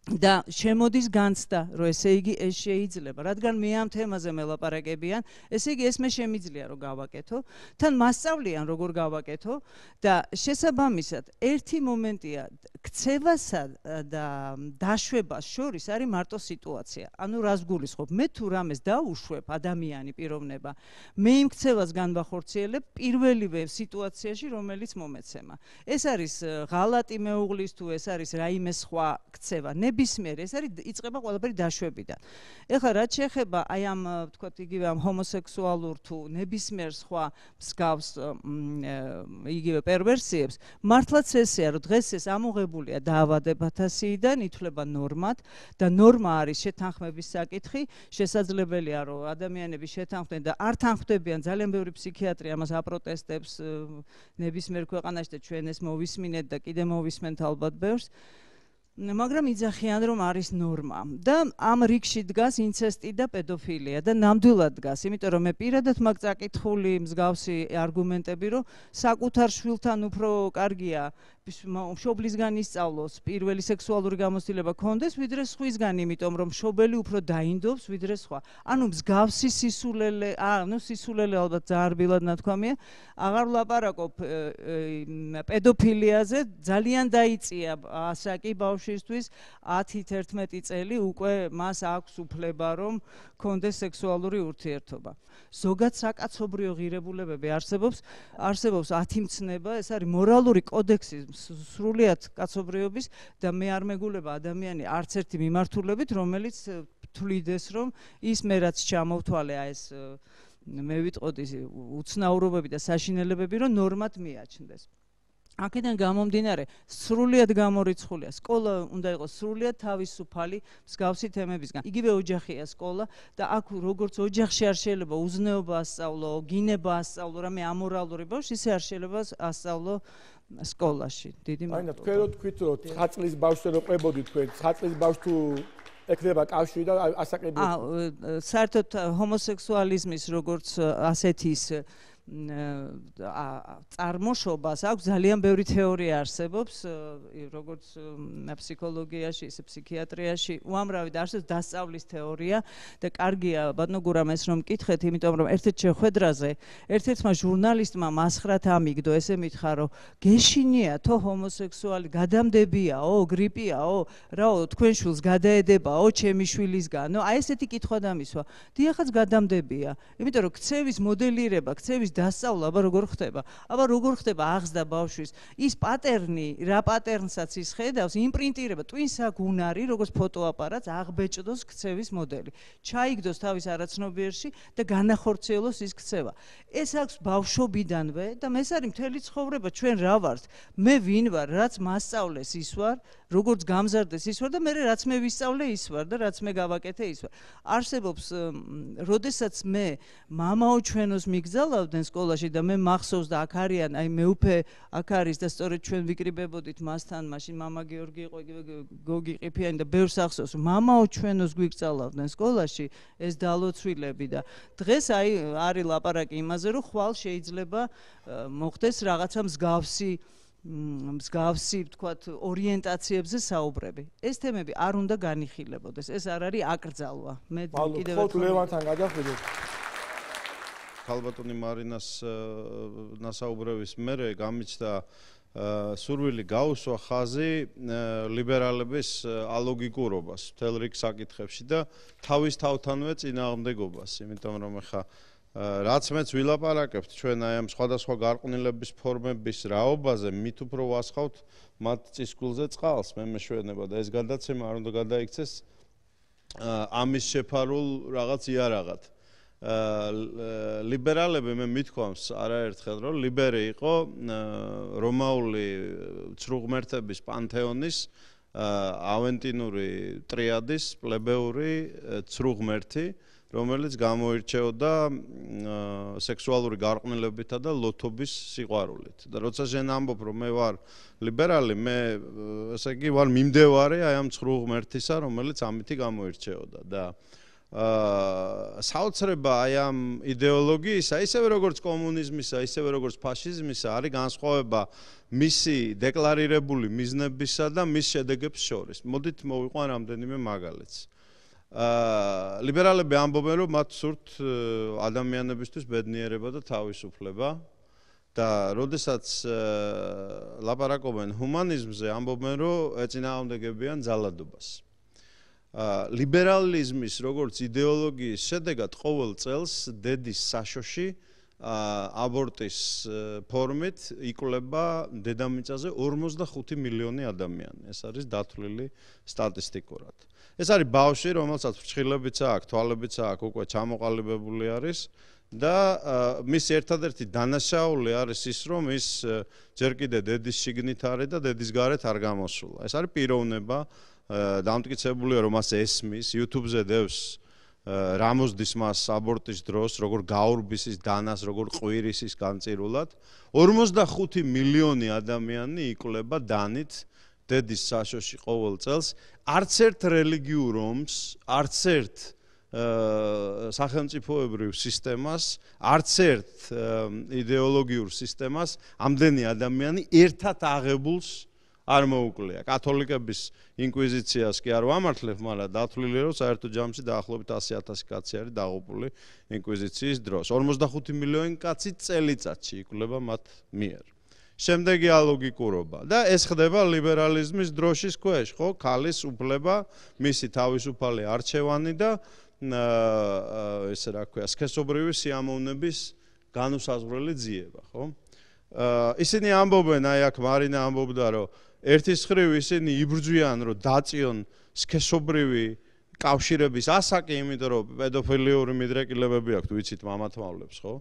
Speaker 6: და შემოდის განცდა, რომ ესე იგი ეს შეიძლება, რადგან მე ამ თემაზე მელაპარაკებიან, ესე იგი ეს მე შემიძლია რომ გავაკეთო, თან მასწავლიან როგორ გავაკეთო და შესაბამისად ერთი მომენტია ქცევასა და დაშვებას შორის არის მარტო სიტუაცია. ანუ რას გულისხმობ? მე თუ რამეს დაუშვებ ადამიანი პიროვნება, მე იმ ქცევას განვახორციელებ პირველივე სიტუაციაში, რომელიც მომეცემა. ეს არის ღალატი მეუღლის თუ ეს არის რაიმე სხვა ქცევა. ნებისმიერ ეს არის იწყება ყველაფერი დაშვებიდან. ეხლა რაც შეეხება აი ამ ვთქვათ იგივე ამ ჰომოსექსუალურ თუ ნებისმიერ სხვა მსგავს იგივე პერვერსიებს, მართლაც ესეა, რომ დღეს ეს ამოღებულია დაავადებათა სიიდან, ითვლება ნორმად და ნორმა არის შეთანხმების საკითხი, შესაძლებელია რომ ადამიანები შეთანხმდნენ და არ თანხმდებიან, ძალიან ბევრი ფსიქიატრი ამას აპროტესტებს ნებისმიერ ქვეყანაში და ჩვენ ეს მოვისმინეთ და კიდე მოვისმენთ ალბათ ბევრს. მაგრამ იძახიან რომ არის ნორმა და ამ რიგში დგას ინცესტი და პედოფილია და ნამდვილად დგას, იმიტომ რომ მე პირადად მაქვს წაკითხული მსგავსი არგუმენტები, რომ საკუთარ შვილთან უფრო კარგია მშობლისგან ისწავლოს პირველი სექსუალური გამოცდილება ქონდეს, ვიდრე სხვისგან, იმიტომ რომ მშობელი უფრო დაინდობს, ვიდრე სხვა. ანუ მსგავსი სისულელე, სისულელე ალბათ ძალიან რბილად ნათქვამია, აღარ ვლაპარაკობ პედოფილიაზე, ძალიან დაიწია ასაკი ბავშვისთვის 10-11 წელი უკვე მას აქვს უფლება რომ ქონდეს სექსუალური ურთიერთობა. ზოგად საკაცობრიო ღირებულებები არსებობს 10 მცნება, ეს არის მორალური კოდექსი სრულიად კაცობრიობის და მე არ მეგულება ადამიანი არც ერთი მიმართულებით, რომელიც თვლიდეს რომ ის მე რაც ჩამოვთვალე ეს მე ვიტყოდი უცნაურობები და საშინელებები რომ ნორმად მიაჩნდეს. აქედან გამომდინარე, სრულიად გამორიცხულია. სკოლა უნდა იყოს სრულიად თავისუფალი მსგავსი თემებისგან. იგივე ოჯახია სკოლა და აქ როგორც ოჯახში არ შეიძლება უზნეობა ასწავლო, გინება ასწავლო, რამე ამორალური ბავშვი, ისე არ შეიძლება ასწავლო სკოლაში. დიდი
Speaker 1: მადლობა. აი, თქვენ რო თქვით, რომ 9 წლის ბავშვზე რო ყვებოდი თქვენ, 9 წლის ბავშვს თუ ეკრება კავშირი და ასაკები.
Speaker 6: საერთოდ ჰომოსექსუალიზმის როგორც ასეთის წარმოშობას აქვს ძალიან ბევრი თეორია არსებობს, როგორც ფსიქოლოგიაში, ისე ფსიქიატრიაში, უამრავი არსებობს დასწავლის თეორია და კარგია ბატონო გურამ ეს რომ მკითხეთ, იმიტომ რომ ერთ-ერთ შეხვედრაზე ერთ-ერთმა ჟურნალისტმა მასხრათ ამიგდო, ესე მითხრა რომ გეშინია თო ჰომოსექსუალი გადამდებიაო, გრიპიაო, რაო თქვენ შვილს გადაედებაო ჩემი შვილისგან. ნუ აი ესეთი კითხვა დამისვა. დიახაც გადამდებია, იმიტომ რომ ქცევის მოდელირება, ქცევის დასწავლა, აბა როგორ ხდება? აბა როგორ ხდება აღზრდა ბავშვის? ის პატერნი, რა პატერნსაც ის ხედავს, იმპრინტირება, ტვინსაკ უნარი, როგორც ფოტოაპარატს აღბეჭდოს ქცევის მოდელი. ჩაიგდოს თავის არაცნობიერში და განახორციელოს ის ქცევა. ეს აქვს ბავშვობიდანვე და ეს არის მთელი ცხოვრება, ჩვენ რა ვართ? მე ვინ ვარ, რაც მასწავლეს ის ვარ, როგორც გამზარდეს ის ვარ და მე რაც მე ვისწავლე ის ვარ და რაც მე გავაკეთე ის ვარ. არსებობს, როდესაც მე მამაო ჩვენოს მიგზავნდნენ სკოლაში და მე მახსოვს და აქ არიან, აი მეუფე აქ არის და სწორედ ჩვენ ვიკრიბებოდით მასთან, მაშინ მამა გიორგი იყო, იგივე გოგი ყიფიანი და ბევრს ახსოვს, მამაო ჩვენოს გვიგზავნდნენ სკოლაში ეს დალოცვილები და დღეს აი არის ლაპარაკი იმაზე, რომ ხვალ შეიძლება მოხდეს რაღაცა მსგავსი ვთქვათ ორიენტაციებზე საუბრები. ეს თემები არ უნდა განიხილებოდეს, ეს არ არის აკრძალვა. მე კიდევ
Speaker 1: ერთხელ ლევანთან გადახვიდეთ.
Speaker 4: ქალბატონი მარინას ნასაუბრების მერე გამიჩნდა სურვილი გაუსვა ხაზი ლიბერალების ალოგიკურობას მთელ რიგ საკითხებში და თავის თავთანვე წინააღმდეგობას, იმიტომ რომ ეხა რაც მეც ვილაპარაკებთ ჩვენ აი ამ სხვადასხვა გარყვნილების ფორმების რაობაზე, მით უფრო ვასხავთ მათ წისქვილზე წყალს, მე მეშვენება და ეს გადაცემა არ უნდა გადაიქცეს ამის შეფარულ რაღაც იარაღად. ლიბერალები მე მithქვამს არაერთხელ რომ ლიბერი იყო რომაული ცრუღმერთების პანთეონის ავენტინური ტრიადის პლებეური ცრუღმერთი რომელიც გამოირჩეოდა სექსუალური გარყვნილებითა და ლოთობის სიყვარულით. და როცა შენ ამბობ, რომ მე ვარ ლიბერალი, მე ესე იგი ვარ მიმდევარი აი ამ ცხრუ ღმერთისა, რომელიც ამითი გამოირჩეოდა და საოცრება აი ამ იდეოლოგიისა, ისევე როგორც კომუნიზმისა, ისევე როგორც ფაშიზმისა, არის განსხვავება მისი დეკლარირებული მიზნებისა და მის შედეგებს შორის. მოდით მოვიყვან რამდენიმე მაგალითს. ლიბერალები ამბობენ, რომ მათ სურთ ადამიანებისთვის ბედნიერება და თავისუფლება და როდესაც ლაპარაკობენ ჰუმანიზმზე, ამბობენ, რომ ეწინააღმდეგებიან ძალადობას. ლიბერალიზმის როგორც იდეოლოგიის შედეგად ყოველ წელს დედის საშოში აბორტის ფორმით იკვლება დედამიწაზე 45 მილიონი ადამიანი. ეს არის დათვლილი სტატისტიკურად. ეს არის ბავშვი, რომელსაც ფრჩხილებიც აქვს, თვალებიც აქვს, უკვე ჩამოყალიბებული არის და მის ერთადერთი დანაშაული არის ის, რომ ის ჯერ კიდე დედის შიგნით არის და დედის გარეთ არ გამოსულა. ეს არის პიროვნება, დამტკიცებულია, რომ მას ესმის, YouTube-ზე დევს რა მოსდის მას აბორტის დროს, როგორ გაურბის ის დანას, როგორ ყვირის ის განწირულად. 45 მილიონი ადამიანი იკვლება დანით დედის საშოში ყოველ წელს. არც ერთ რელიგიურ ომს, არც ერთ სახელმწიფოებრივ სისტემას, არც ერთ იდეოლოგიურ სისტემას ამდენი ადამიანი ერთად აღებულს არ მოუკლია. კათოლიკების ინკვიზიციას კი არ ვამართლებ, მაგრამ დათვლილია, რომ საერთო ჯამში დაახლოებით 100,000 კაცი არის დაღუპული ინკვიზიციის დროს. 45 მილიონი კაცი წელიწადში იკვლება მათ მიერ. შემდეგი ალოგიკურობა და ეს ხდება ლიბერალიზმის დროშის ქვეშ, ხო? ქალის უფლება, მისი თავისუფალი არჩევანი და ესე რა ქვია, სქესობრივი სიამოვნების განუსაზღვრელი ძიება, ხო? ისინი ამბობენ, აი აქ მარინა ამბობდა, რომ ერთის მხრივ ისინი იბრძვიან, რომ დაწიონ სქესობრივი კავშირების ასაკი, იმიტომ რომ პედოფილიური მიდრეკილებები აქვთ, ვიცით მამათმავლებს, ხო?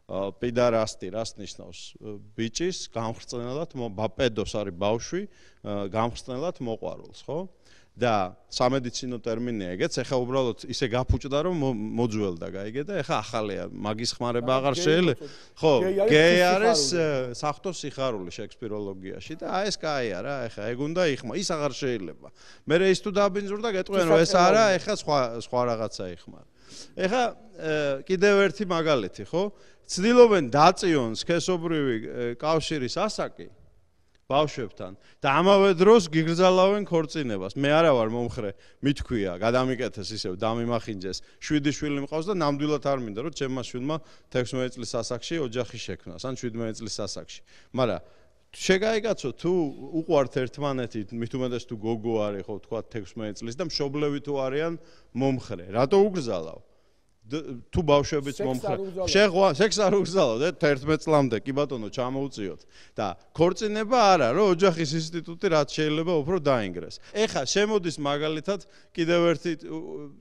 Speaker 4: პიდარასტი რას ნიშნავს? ბიჭის გამხრწნელად პედოს არის ბავშვი, გამხრწნელად მოყვარულს, ხო? და სამედიცინო ტერმინია ეგეც, ეხა უბრალოდ ისე გაფუჭდა, რომ მოძველდა, გაიგე და ეხა ახალია, მაგის ხმარება აღარ შეიძლება. ხო, გეი არის საღვთო სიხარული შექსპიროლოგიაში და აი ეს კაია რა, ეხა ეგ უნდა იხმა, ის აღარ შეიძლება. მე ის თუ დაბინძურდა, გეტყვიან რომ ეს არა, ეხა სხვა რაღაცა იხმარ. ეხა კიდევ ერთი მაგალითი, ხო? ცდილობენ დაწიონ სქესობრივი კავშირის ასაკი ბავშვებთან და ამავე დროს გიგრძალავენ ქორწინებას. მე არა ვარ მომხრე, მithქვია, გადამიკეთეს ისევ, დამიმახინჯეს, 7 შვილი მყავს და ნამდვილად არ მინდა, რომ ჩემმა შვილმა 16 წლის ასაკში ოჯახი შექმნას, ან 17 წლის ასაკში. მაგრამ შეგაიგაცო, თუ უყვართ ერთმანეთი, მით უმეტეს თუ გოგო არის, ხო, თქვა 16 წლის და მშობლები თუ არიან მომხრე, რატო უგრძალავ? თუ ბავშვებიც მომხრე. სექს არ უგზავნოთ 11 წლამდე, კი ბატონო, ჩამოუწიოთ. და ქორწინება არა, რომ ოჯახის ინსტიტუტი რაც შეიძლება უფრო დაინგრეს. ეხა შემოდის მაგალითად კიდევ ერთი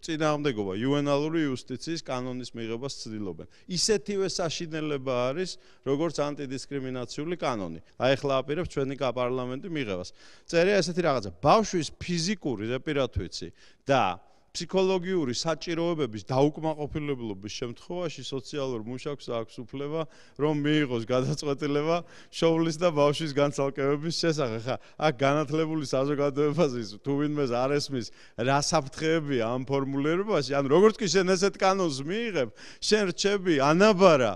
Speaker 4: წინააღმდეგობა, იუვენალური იუსტიციის კანონის მიღებას ცდილობენ. ისეთივე საშინელება არის, როგორც ანტიდისკრიმინაციული კანონი. აი ახლა აპირებს ჩვენი პარლამენტი მიღებას. წერია ესეთი რაღაცა, ბავშვის ფიზიკური ზეპირათვიცი და ფსიქოლოგიური საჭიროებების დაუკმაყოფილებლობის შემთხვევაში სოციალურ მუშაკს აქვს უფლება, რომ მიიღოს გადაწყვეტილება შოვლის და ბავშვის განცალკევების შესახებ. ხა, აქ განათლებული საზოგადოებაზე თუ ვინმეს არ ესმის, რა საფრთხეებია ამ ფორმულირებაში, ან როგორც კი შენ ესეთ კანონს მიიღებ, შენ რჩები ანაბარა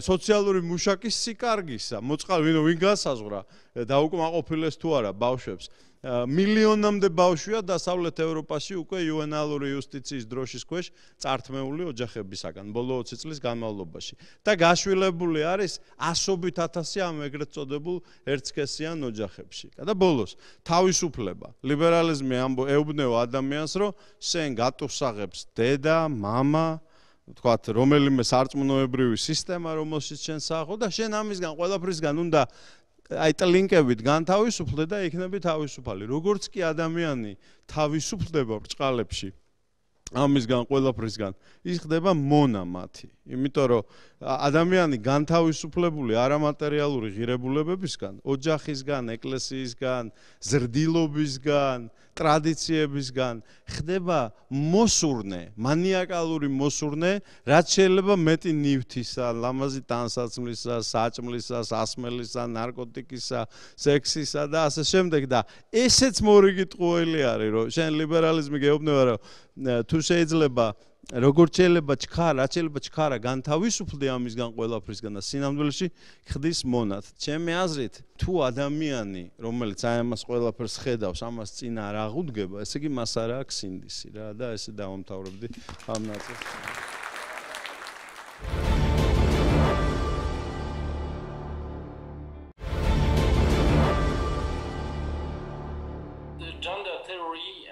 Speaker 4: სოციალური მუშაკის სიკარგისა, ვინ გასაზღვრა დაუკმაყოფილეს თუ არა ბავშვებს. მილიონამდე ბავშვია დასავლეთ ევროპაში უკვე იუვენალური იუსტიციის დროშის ქვეშ წართმეული ოჯახებისაგან ბოლო 20 წლის განმავლობაში და გაშვილებული არის ასობით ათასი ამ ეგრეთ წოდებულ ერთსქესიან ოჯახებში. და ბოლოს თავისუფლება. ლიბერალიზმი ეუბნება ადამიანს, რომ შენ გატუსაღებს დედა, მამა, თქვათ, რომელიმე სარწმუნოებრივი სისტემა, რომელშიც შენ საახო და შენ ამისგან ყველაფრისგან უნდა აი ტლინკებით განთავისუფლდე და იქნები თავისუფალი. როგორც კი ადამიანი თავისუფლდება ბრჭყალებში ამისგან ყველაფრისგან ის ხდება მონა მათი. იმიტომ რომ ადამიანი განთავისუფლებული არამატერიალური ღირებულებებისგან, ოჯახისგან, ეკლესიისგან, ზრდილობისგან, ტრადიციებისგან ხდება მოსურნე, მანიაკალური მოსურნე, რაც შეიძლება მეტი ნივთისა, ლამაზი ტანსაცმლისა, საჭმლისა, სასმელისა, ნარკოტიკისა, სექსისა და ასე შემდეგ და ესეც მორიგიტყუელი არის, რომ შენ ლიბერალიზმი გეუბნება, რომ თუ შეიძლება როგორც შეიძლება ჩქარა განთავისუფლდე ამისგან ყველაფრისგან და სინამდვილეში ხდის მონად. ჩემი აზრით, თუ ადამიანი, რომელიც აი ამას ყველაფერს ხედავს, ამას წინ არ აღუდგება, ესე იგი მას არ აქვს სინდისი რა და ესე დავამთავრებდი ამ ნაწილს.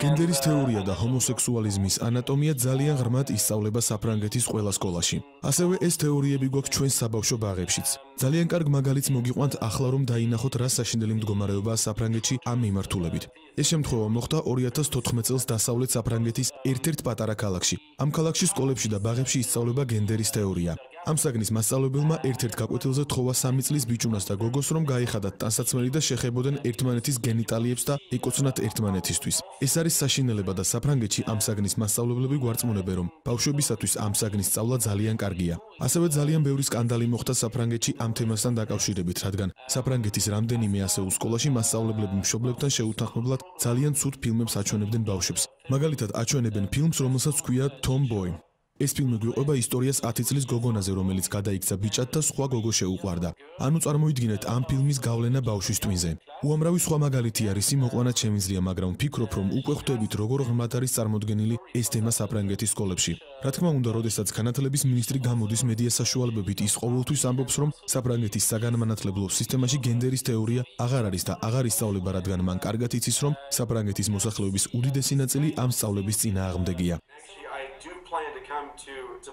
Speaker 5: გენდერის თეორია და ჰომოსექსუალიზმის ანატომია ძალიან ღრმად ისწავლება საფრანგეთის ყველა სკოლაში. ასევე ეს თეორიები გვაქვს ჩვენ საბავშვო ბაღებშიც. ძალიან კარგ მაგალითს მოგიყვანთ ახლა რომ დაინახოთ რა საშინელი მდგომარეობაა საფრანგეთში ამ მიმართულებით. ეს შემთხვევა მოხდა 2014 წელს დასავლეთ საფრანგეთის ერთ-ერთ პატარა ქალაქში. ამ ქალაქში სკოლებში და ბაღებში ისწავლება გენდერის თეორია. ამ საგნის მასწავლებელმა ერთ-ერთ გაკვეთილზე თხოვა 3 წლის ბიჭუნას და გოგოს რომ გაიხადათ ტანსაცმელი და შეხებოდნენ ერთმანეთის გენიტალიებს და ეკოცნათ ერთმანეთისთვის. ეს არის საშინელება და საფრანგეთში ამ საგნის მასწავლებლები გვარწმუნებენ რომ ბავშვებისათვის ამ საგნის სწავლა ძალიან კარგია. ასევე ძალიან ბევრი სკანდალი მოხდა საფრანგეთში ამ თემასთან დაკავშირებით, რადგან საფრანგეთის რამდენიმე ასეულ სკოლაში მასწავლებლები მშობლებთან შეუთანხმებლად ძალიან ცუდ ფილმებს აჩვენებდნენ ბავშვებს. მაგალითად, აჩვენებენ ფილმს, რომელსაც ჰქვია Tomboy. ეს ფილმი გვიყვება ისტორიას 10 წლის გოგონაზე, რომელიც გადაიქცა ბიჭად და სხვა გოგო შეუყვარდა. ანუ წარმოიდგინეთ ამ ფილმის გავლენა ბავშვის ტვინზე. უამრავი სხვა მაგალითი არის, მოყვანაც შემიძლია, მაგრამ ვფიქრობ, რომ უკვე ხვდებით, როგორ ღრმად არის წარმოდგენილი ეს თემა საფრანგეთის სკოლებში. რა თქმა უნდა, როდესაც განათლების მინისტრი გამოდის მედია საშუალებებით, ის ყოველთვის ამბობს, რომ საფრანგეთის საგანმანათლებლო სისტემაში გენდერის თეორია აღარ არის და აღარ ისწავლება, რადგან მან კარგად იცის, რომ საფრანგეთის მოსახლეობის უდიდესი ნაწილი ამ სწავლების წინააღმდეგია.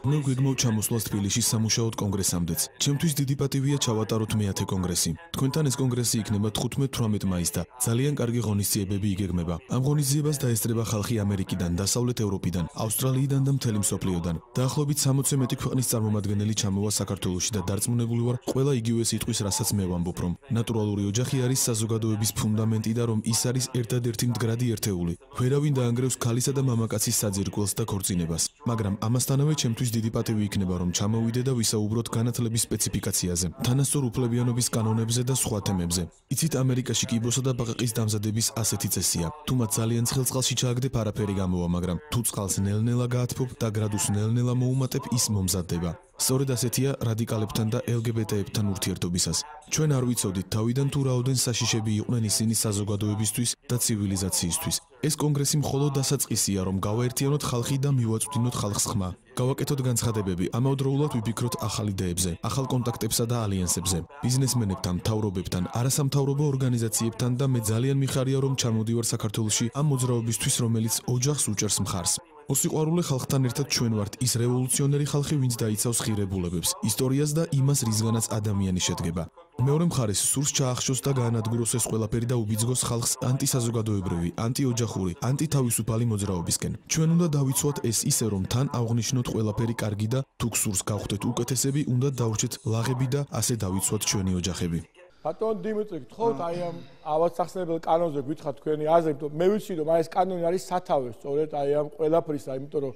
Speaker 5: მე გვიგმოვ ჩამოსვლას თბილისში სამუშაოდ კონგრესამდეც. ჩემთვის დიდი პატივია ჩავატაროთ მე-10 კონგრესი. თქვენთან ეს კონგრესი იქნება 15-18 მაისს და ძალიან კარგი ღონისძიებები იგეგმება. ამ ღონისძიებას დაესწრება ხალხი ამერიკიდან, დასავლეთ ევროპიდან, ავსტრალიიდან და მთელი მსოფლიოდან. დაახლოებით 60-ზე მეტი ქვეყნის წარმომადგენელი ჩამოვა საქართველოში და დარწმუნებული ვარ, ყველა იგივე სიტყვის, რასაც მე ვამბობ, რომ ნატურალური ოჯახი არის საზოგადოების ფუნდამენტი და რომ ის არის ერთადერთი მდგრადი ერთეული. ვერავინ დაანგრევს ქალისა და მამაკაცის საძირკველს და ქორწინებას. მაგრამ ამასთანავე ჩემთვის დიდი პატივი იქნება რომ ჩამოვიდე და ვისაუბროთ განათლების სპეციფიკაციაზე, თანასწორ უფლებიანობის კანონებზე და სხვა თემებზე. იცით, ამერიკაში კიბოსა და ბაყაყის დამზადების ასეთი წესია. თუ მათ ძალიან ცხელ წყალში ჩააგდებ, არაფერი გამოვა, მაგრამ თუ წყალს ნელ-ნელა გაათბობ და გრადუსს ნელ-ნელა მოუმატებ, ის მომზადდება. სწორედ ასეთია რადიკალებთან და LGBT-ებთან ურთიერთობისას. ჩვენ არ ვიცოდით თავიდან თუ რაოდენ საშიშები იყვნენ ისინი საზოგადოებისთვის და ცივილიზაციისთვის. ეს კონგრესი მხოლოდ დასაწყისია, რომ გავაერთიანოთ ხალხი და მივაწვდინოთ ხალხს ხმა. გავაკეთოთ განცხადებები, ამავდროულად ვიფიქროთ ახალ იდეებზე, ახალ კონტაქტებსა და ალიანსებზე, ბიზნესმენებთან, მთავრობებთან, არასამთავრობო ორგანიზაციებთან და მე ძალიან მიხარია, რომ ჩამოდივარ საქართველოში ამ მოძრაობისთვის, რომელიც ოჯახს უჭერს მხარს. მოსიყვარულე ხალხთან ერთად ჩვენ ვართ ის რევოლუციონერი ხალხი, ვინც დაიცავს ღირებულებებს, ისტორიას და იმას, რისგანაც ადამიანი შედგება. მეორე მხარეს სურს ჩაახშოს და გაანადგუროს ეს ყველაფერი და უბიძგოს ხალხს ანტისაზოგადოებრივი, ანტიოჯახური, ანტითავისუფალი მოძრაობისკენ. ჩვენ უნდა დავიცვათ ეს ისე, რომ თან აღვნიშნოთ ყველაფერი კარგი და თუ გსურს გავხდეთ უკეთესები, უნდა დავრჩეთ ლაღები და ასე დავიცვათ ჩვენი ოჯახები.
Speaker 1: ბატონ დიმიტრი, გთხოვთ აი ამ ავადსახსნებელ კანონზე გითხრათ თქვენი აზრი, რომ მე ვიცი რომ აი ეს კანონი არის სათავე სწორედ აი ამ ყველაფრისა, იმიტომ რომ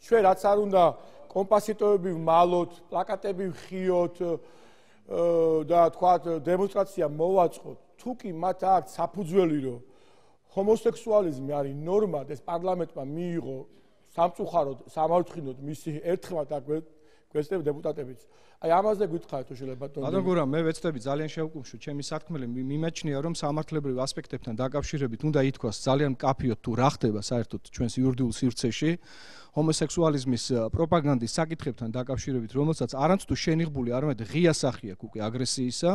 Speaker 1: ჩვენ რაც არ უნდა კომპოზიტორები ვმალოთ, პლაკატები ვხიოთ და თქვათ დემონსტრაცია მოვაწყოთ, თუ კი მათ აქვს საფუძველი რომ ჰომოსექსუალიზმი არის ნორმა და ეს პარლამენტმა მიიღო სამწუხაროდ, სამარცხინოდ მისი ერთხმად და გვესწრებ დეპუტატებიც. აი ამაზე გითხარით თუ შეიძლება ბატონო.
Speaker 2: ბატონ გურამ, მე ვეცდები ძალიან შევკუმშო ჩემი სათქმელი, მიმაჩნია რომ სამართლებრივ ასპექტებთან დაკავშირებით უნდა ითქვას ძალიან მკაფიოდ თუ რა ხდება საერთოდ ჩვენს იურიდიულ სივრცეში ჰომოსექსუალიზმის პროპაგანდის საკითხებთან დაკავშირებით, რომელსაც არამც თუ შენიღბული, არამედ ღია სახი აქვს უკვე აგრესიისა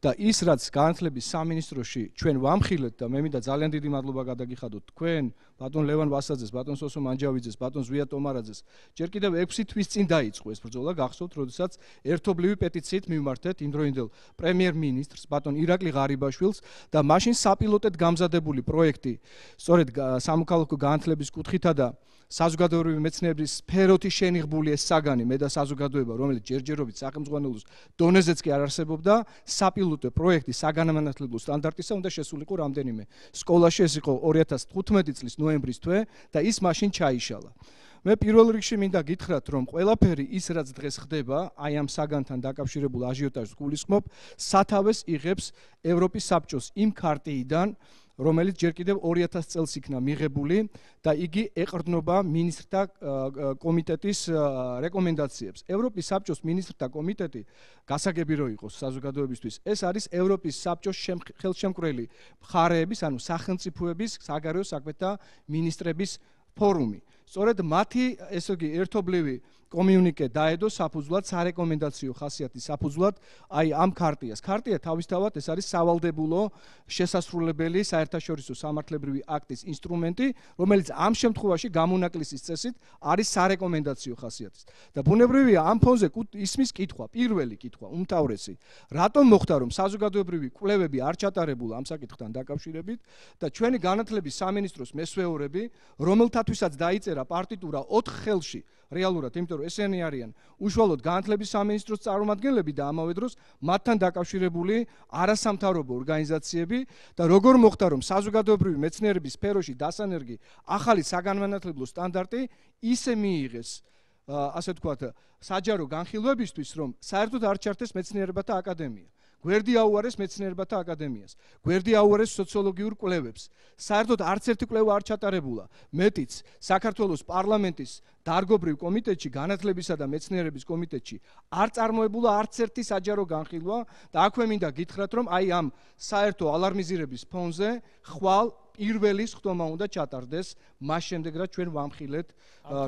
Speaker 2: და ის რაც განათლების სამინისტროში ჩვენ ვამხილეთ და მე მინდა ძალიან დიდი მადლობა გადაგიხადოთ თქვენ, ბატონ ლევან ვასაძეს, ბატონ სოსო მანჯავიძეს, ბატონ ზვია ტომარაძეს, ჯერ კიდევ 6 თვის წინ დაიწყო ეს ბრძოლა
Speaker 7: ბრძოლა გახსოვთ, როდესაც ერთობლივი პეტიციით მიმართეთ იმდროინდელ პრემიერ-მინისტრს ბატონ ირაკლი ღარიბაშვილს და მაშინ საპილოტოდ გამზადებული პროექტი სწორედ სამოქალაქო განათლების კუთხითა და საზოგადოებრივი მეცნიერების სფეროთი შენიღბული ეს საგანი მე და საზოგადოება, რომელიც ჯერჯერობით სახელმძღვანელოს დონეზეც კი არ არსებობდა, საპილოტო პროექტი საგანმანათლებლო სტანდარტისა უნდა შესულიყო რამდენიმე სკოლაში, ეს იყო 2015 წლის ნოემბრის თვე და ის მაშინ ჩაიშალა. მე პირველ რიგში მინდა გითხრათ, რომ ყველაფერი ის რაც დღეს ხდება, აი ამ საგანთან დაკავშირებულ აჟიოტაჟს გულისხმობ, სათავეს იღებს ევროპის საბჭოს იმ ქარტიიდან, რომელიც ჯერ კიდევ 2000 წელს იქნა მიღებული და იგი ეყრდნობა მინისტრთა კომიტეტის რეკომენდაციებს. ევროპის საბჭოს მინისტრთა კომიტეტი გასაგები რო იყოს საზოგადოებისთვის, ეს არის ევროპის საბჭოს ხელშემკვრელი მხარეების, ანუ სახელმწიფოების საგარეო საქმეთა მინისტრების ფორუმი. სწორედ მათი ესე იგი ერთობლივი კომიუნიკე დაედო საფუძვლად სარეკომენდაციო ხასიათის საფუძვლად აი ამ ქარტიას. ქარტია თავისთავად ეს არის სავალდებულო შესასრულებელი საერთაშორისო სამართლებრივი აქტის ინსტრუმენტი, რომელიც ამ შემთხვევაში გამონაკლისის წესით არის სარეკომენდაციო ხასიათის. და ბუნებრივია ამ ფონზე ისმის კითხვა, პირველი კითხვა, უმთავრესი, რატომ მოხდა რომ საზოგადოებრივი კვლევები არ ჩატარებულა ამ საკითხთან დაკავშირებით და ჩვენი განათლების სამინისტროს მესვეორები, რომელთათვისაც დაიწერა პარტიტურა 4 ხელში რეალურად, იმიტომ რომ ესენი არიან უშუალოდ განათლების სამინისტროს წარმომადგენლები და ამავე დროს მათთან დაკავშირებული არასამთავრობო ორგანიზაციები და როგორ მოხდა რომ საზოგადოებრივი მეცნიერების სფეროში დასანერგი ახალი საგანმანათლებლო სტანდარტი ისე მიიღეს ასე ვთქვათ საჯარო განხილვებისთვის რომ საერთოდ არ ჩართეს მეცნიერებათა აკადემია. გვერდი აუარეს მეცნიერებათა აკადემიას, გვერდი აუარეს სოციოლოგიურ კვლევებს. საერთოდ არც ერთი კვლევა არ ჩატარებულა. მეტიც, საქართველოს პარლამენტის დარგობრივ კომიტეტში, განათლებისა და მეცნიერების კომიტეტში არ წარმოებულა არც ერთი საჯარო განხილვა და აქვე მინდა გითხრათ, რომ აი ამ საერთო ალარმიზირების ფონზე ხვალ პირველი ხტომა უნდა ჩატარდეს, მას შემდეგ რაც ჩვენ ვამხილეთ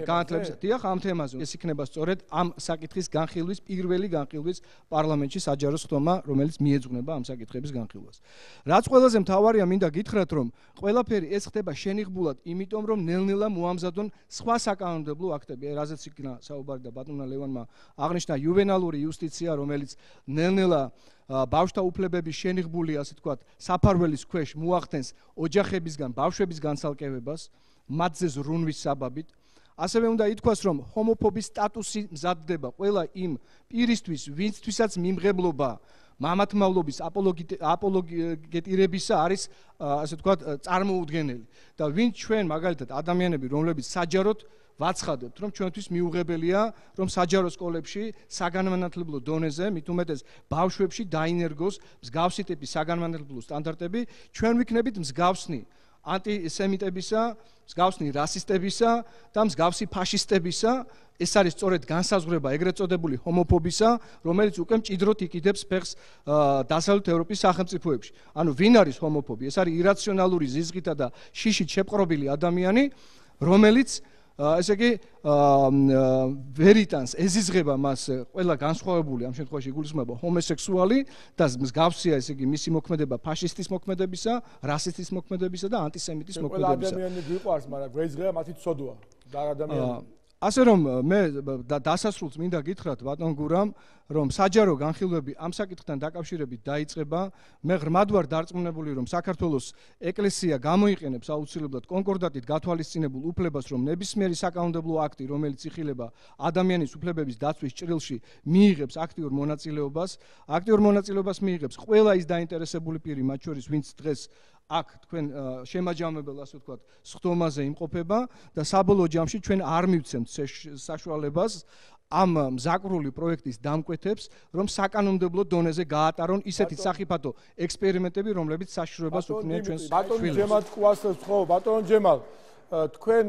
Speaker 7: განათლების დიახ ამ თემაზე. ეს იქნება სწორედ ამ საკითხის განხილვის პირველი განხილვის პარლამენტში საჯარო ხტომა, რომელიც მიეძღვნება ამ საკითხების განხილვას. რაც ყველაზე მთავარია, მინდა გითხრათ, რომ ყველაფერი ეს ხდება შენიღბულად, იმიტომ რომ ნელ-ნელა მოამზადონ სხვა საკანონმდებლო აქტები, რაზეც იქნა საუბარი და ბატონმა ლევანმა აღნიშნა იუვენალური იუსტიცია, რომელიც ნელ-ნელა ბავშვთა უფლებების შენიღბული, ასე ვთქვათ, საფარველის ქვეშ მოახდენს ოჯახებისგან ბავშვების განცალკევებას, მათზე ზრუნვის საბაბით. ასევე უნდა ითქვას, რომ ჰომოფობის სტატუსი მზადდება ყველა იმ პირისთვის, ვინცთვისაც მიმღებლობა მამათმავლობის აპოლოგეტირებისა არის, ასე ვთქვათ, წარმოუდგენელი. და ვინც ჩვენ მაგალითად ადამიანები, რომლებიც საჯაროდ ვაცხადებთ, რომ ჩვენთვის მიუღებელია, რომ საჯარო სკოლებში საგანმანათლებლო დონეზე, მით უმეტეს ბავშვებში დაინერგოს მსგავსი ტიპის საგანმანათლებლო სტანდარტები, ჩვენ ვიქნებით მსგავსნი ანტისემიტებისა, მსგავსნი რასისტებისა და მსგავსი ფაშისტებისა. ეს არის სწორედ განსაზღვრება ეგრეთ წოდებული ჰომოფობისა, რომელიც უკვე მჭიდროდ იკიდებს ფეხს დასავლეთ ევროპის სახელმწიფოებში. ანუ ვინ არის ჰომოფობი? ეს არის ირაციონალური ზიზღითა და შიშით შეპყრობილი ადამიანი, რომელიც ესე იგი ვერიტანს ეზიზღება მას ყველა განსხვავებული ამ შემთხვევაში იგულისხმება ჰომოსექსუალი და მსგავსია ესე იგი მისი მოქმედება ფაშისტის მოქმედებისა, რასისტის მოქმედებისა და ანტისემიტის მოქმედებისა.
Speaker 1: ყველა ადამიანი გვიყვარს, მაგრამ გვეძღება მათი ცოდვა და ადამიანი.
Speaker 7: ასე რომ მე დასასრულს მინდა გითხრათ ბატონ გურამ, რომ საჯარო განხილვები ამ საკითხთან დაკავშირებით დაიწყება. მე ღრმად ვარ დარწმუნებული, რომ საქართველოს ეკლესია გამოიყენებს აუცილებლად კონკორდატით გათვალისწინებულ უფლებას, რომ ნებისმიერი საკანონმდებლო აქტი, რომელიც იხილება ადამიანის უფლებების დაცვის ჭრილში, მიიღებს აქტიურ მონაწილეობას. აქტიურ მონაწილეობას მიიღებს ყველა ის დაინტერესებული პირი, მათ შორის ვინც დღეს აქ თქვენ შემაჯამებელ, ასე ვთქვათ, სხდომაზე იმყოფება და საბოლოო ჯამში ჩვენ არ მივცემთ საშუალებას ამ მზაკრული პროექტის დამკვეთებს, რომ საკანონმდებლო დონეზე გაატარონ ისეთი სახიფათო ექსპერიმენტები, რომლებიც საშიშროებას უქმნიან ჩვენს
Speaker 1: ბატონ ჯემალ კვასელს ხო, ბატონ ჯემალ, თქვენ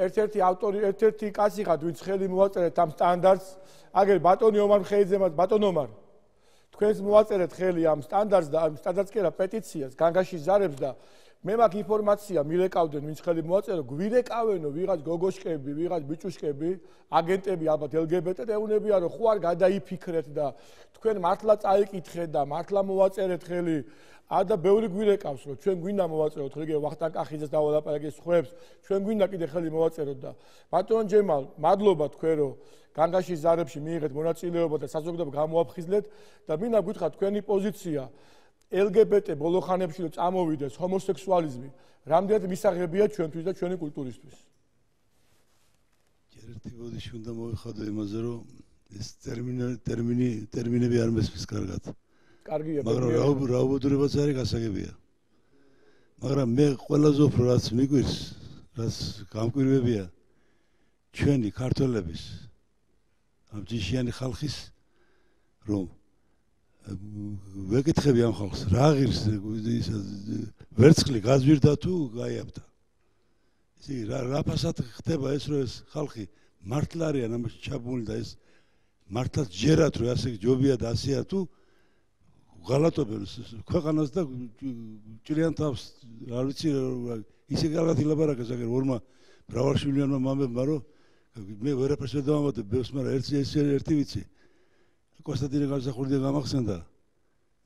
Speaker 1: ერთ-ერთი ავტორი, ერთ-ერთი კაცი ხართ, ვინც ხელი მოაწერეთ ამ სტანდარტს, აგერ ბატონი ომარ მხეიძემაც, ბატონ ომარ თქვენს მოაწერეთ ხელი ამ სტანდარტს და ამ სტანდარტს კი არა პეტიციას განგაში ზარებს და მე მაგ ინფორმაცია მირეკავდნენ ვინც ხელი მოაწერო, გვირეკავენო ვიღაც გოგოშკები, ვიღაც ბიჭუშკები, აგენტები ალბათ LGBT და ეუნებიან რომ ხო არ გადაიფიქრეთ და თქვენ მართლა წაიკითხეთ და მართლა მოვაწერეთ ხელი და ბევრი გვირეკავს რომ ჩვენ გვინდა მოვაწეროთ რიგე ვახტანგ კახიძეს დავალაპარაკეთ სხვებს, ჩვენ გვინდა კიდე ხელი მოვაწეროთ და ბატონ ჯემალ, მადლობა თქვენ რომ განგაშის ზარებში მიიღეთ მონაწილეობა და საზოგადოება გამოაფხიზლეთ და მინდა გითხრათ თქვენი პოზიცია LGBT ბოლო ხანებში რომ წამოვიდეს ჰომოსექსუალიზმი, რამდენად მისაღებია ჩვენთვის და ჩვენი კულტურისთვის.
Speaker 8: ერთი ბოდიში უნდა მოვიხადო იმაზე, რომ ეს ტერმინები არ მესმის კარგად.
Speaker 1: კარგია,
Speaker 8: მაგრამ რაობოდურებაც არის გასაგებია. მაგრამ მე ყველაზე უფრო რაც მიგვირს, რაც გამკვირვებია ჩვენი ქართველების ამ ჯიშიანი ხალხის რომ ვეკითხები ამ ხალხს რა ღირს ვერცხლი გაზვირდა თუ გაიაბდა ისე რა ფასად ხდება ეს რომ ეს ხალხი მართლა არიან ამაში ჩაბმული და ეს მართლაც ჯერათ რომ ასე ჯობია და ასეა თუ ღალატობენ ქვეყანას და ჭრიან თავს არ ვიცი ისე კარგად ილაპარაკეს აგერ ორმა მრავალშვილიანმა მამებმა რომ მე ვერაფერს ვერ დავამატებ ბევრს მაგრამ ერთი ვიცი კონსტანტინე გამსახურდია გამახსენდა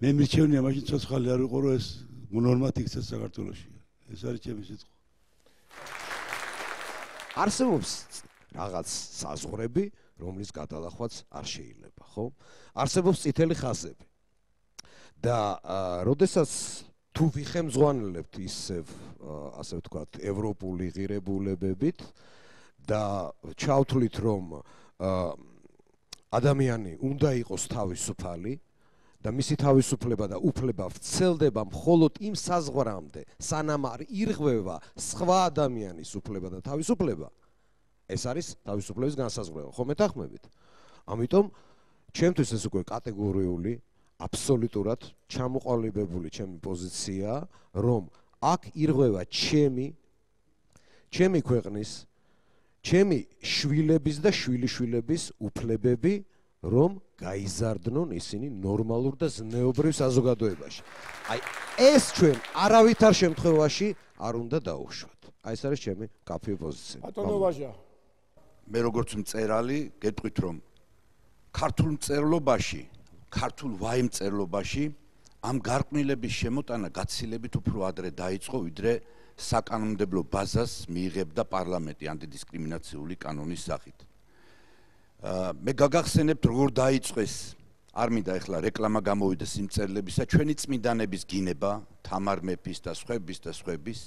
Speaker 8: მე მირჩევნია მაშინ ცოცხალი არ ვიყო რომ ეს ნორმად იქცეს საქართველოში ეს არის ჩემი სიტყვა
Speaker 9: არსებობს რაღაც საზღვრები რომლის გადალახვაც არ შეიძლება ხო არსებობს წითელი ხაზები და როდესაც თუ ვიხემძღვანელებთ ისევ ასე ვთქვათ ევროპული ღირებულებებით და ჩავთვლით რომ ადამიანი უნდა იყოს თავისუფალი და მისი თავისუფლება და უფლება ვრცელდება მხოლოდ იმ საზღვრამდე, სანამ არ ირღვევა სხვა ადამიანის უფლება და თავისუფლება. ეს არის თავისუფლების განსაზღვრება, ხო მეთანხმებით? ამიტომ ჩემთვის ეს უკვე კატეგორიული, აბსოლუტურად ჩამოყალიბებული ჩემი პოზიცია, რომ აქ ირღვევა ჩემი ქვეყნის ჩემი შვილების და შვილიშვილების უფლებები, რომ გაიზარდნონ ისინი ნორმალურ და ზნეობრივ საზოგადოებაში. აი ეს ჩვენ არავითარ შემთხვევაში არ უნდა დაუშვათ. აი ეს არის ჩემი კაფე პოზიცია.
Speaker 1: ბატონო ვაჟა,
Speaker 10: მე როგორც მწერალი გეტყვით რომ ქართულ მწერლობაში, ქართულ ვაიმწერლობაში ამ გარყვნილების შემოტანა გაცილებით უფრო ადრე დაიწყო, ვიდრე საკანონმდებლო ბაზას მიიღებდა პარლამენტი ანტიდისკრიმინაციული კანონის სახით. მე გაგახსენებთ როგორ დაიწყეს არ მინდა ეხლა რეკლამა გამოვიდეს იმ მწერლებისა ჩვენი წმინდანების გინება თამარ მეფის და სხვების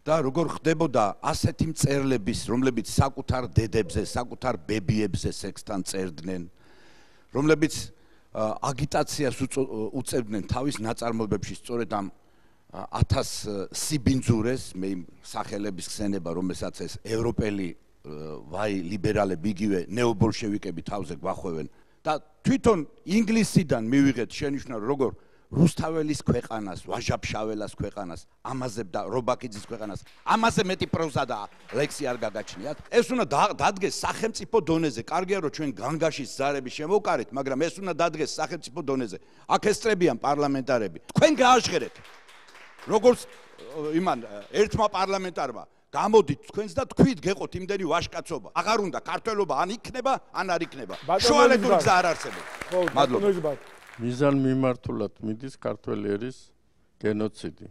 Speaker 10: და როგორ ხდებოდა ასეთი მწერლების რომლებიც საკუთარ დედებზე საკუთარ ბებიებზე სექსთან წერდნენ რომლებიც აგიტაციას უწევდნენ თავის ნაწარმოებებში სწორედ ამ 1000 სიბინძურეს მე სახელების ხსენება რომელსაც ეს ევროპელი ვაი ლიბერალები იგივე ნეობოლშევიკები თავზე გვახვევენ და თვითონ ინგლისიდან მივიღეთ შენიშვნა როგორ რუსთაველის ქვეყანას, ვაჟაფშაველას ქვეყანას, ამაზე და რობაქიძის ქვეყანას, ამაზე მეტი პროზა და ლექსი არ გაგაჩნიათ. ეს უნდა დადგეს სახელმწიფო დონეზე. კარგია რომ ჩვენ განგაშის ზარები შემოვკარეთ, მაგრამ ეს უნდა დადგეს სახელმწიფო დონეზე. აქ ესწრებიან პარლამენტარები. თქვენ გააჟღერეთ. როგორც იმან ერთმა პარლამენტარმა გამოდით თქვენს და თქვით გეყოთ იმდენი ვაჟკაცობა. აღარ უნდა ქართველობა ან იქნება, ან არ იქნება. შუალედური გზა არ არსებობს. მადლობა.
Speaker 11: მიზან მიმართულად მიდის ქართველი ერის გენოციდი.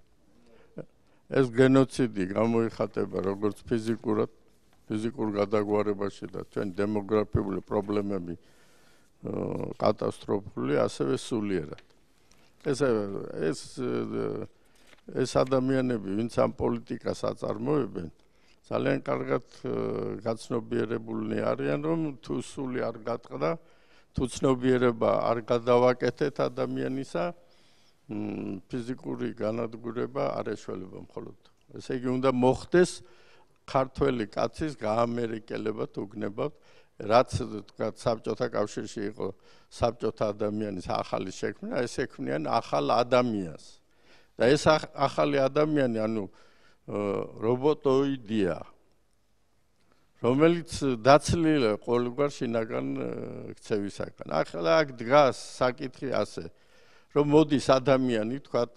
Speaker 11: ეს გენოციდი გამოიხატება როგორც ფიზიკურ გადაგვარებაში და ჩვენ დემოგრაფიული პრობლემები კატასტროფული, ასევე სულიერად. ეს ადამიანები, ვინც ამ პოლიტიკას აწარმოებენ, ძალიან კარგად გაცნობიერებულნი არიან, რომ თუ სული არ გატყდა, თუ ცნობიერება არ გადავაკეთეთ ადამიანისა, ფიზიკური განადგურება არ ეშველება მხოლოდ. ესე იგი, უნდა მოხდეს ქართველი კაცის გაამერიკელება თუ გნებავთ, რაც თქვათ საბჭოთა კავშირში იყო საბჭოთა ადამიანის ახალი შექმნა, ეს ექმნიან ახალ ადამიანს. და ეს ახალი ადამიანი, ანუ რობოტოიდია, რომელიც დაცლილია ყოველგვარ შინაგან ქცევისაგან. ახლა აქ დგას საკითხი ასე, რომ მოდის ადამიანი, თქვათ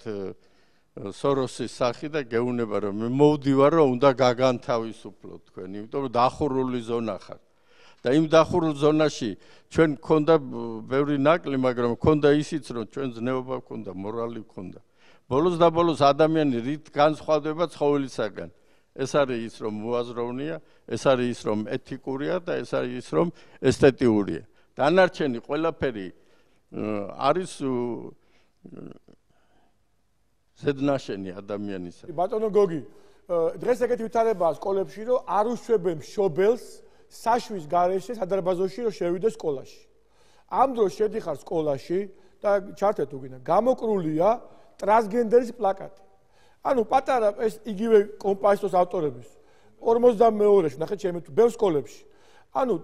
Speaker 11: სოროსის სახი და გეუბნება რომ მე მოვდივარ რომ უნდა გაგანთავისუფლოთ თქვენ, იმიტომ რომ დახურული ზონა ხარ. და იმ დახურულ ზონაში ჩვენ გქონდა ბევრი ნაკლი, მაგრამ გქონდა ისიც რომ ჩვენ ზნეობა გქონდა, მორალი გქონდა. ბოლოს და ბოლოს ადამიანი რით განსხვავდება ცხოველისაგან. ეს არის ის რომ მოაზროვნეა, ეს არის ის რომ ეთიკურია და ეს არის ის რომ ესთეტიურია. დანარჩენი ყველაფერი არის ზედნაშენი ადამიანისა.
Speaker 1: ბატონო გოგი, დღეს ეგეთი ვითარებაა სკოლებში, რომ არ უშვებენ მშობელს საშვის გარეშე სადარბაზოში რომ შევიდეს სკოლაში. ამ დროს შედიხარ სკოლაში და ჩართეთ უგინა, გამოკრულია ტრანსგენდერის პლაკატი. ანუ პატარა ეს იგივე კომპოზიტორის ავტორების 42-ში, ნახეთ ჩემი თუ ბევრ სკოლებში. ანუ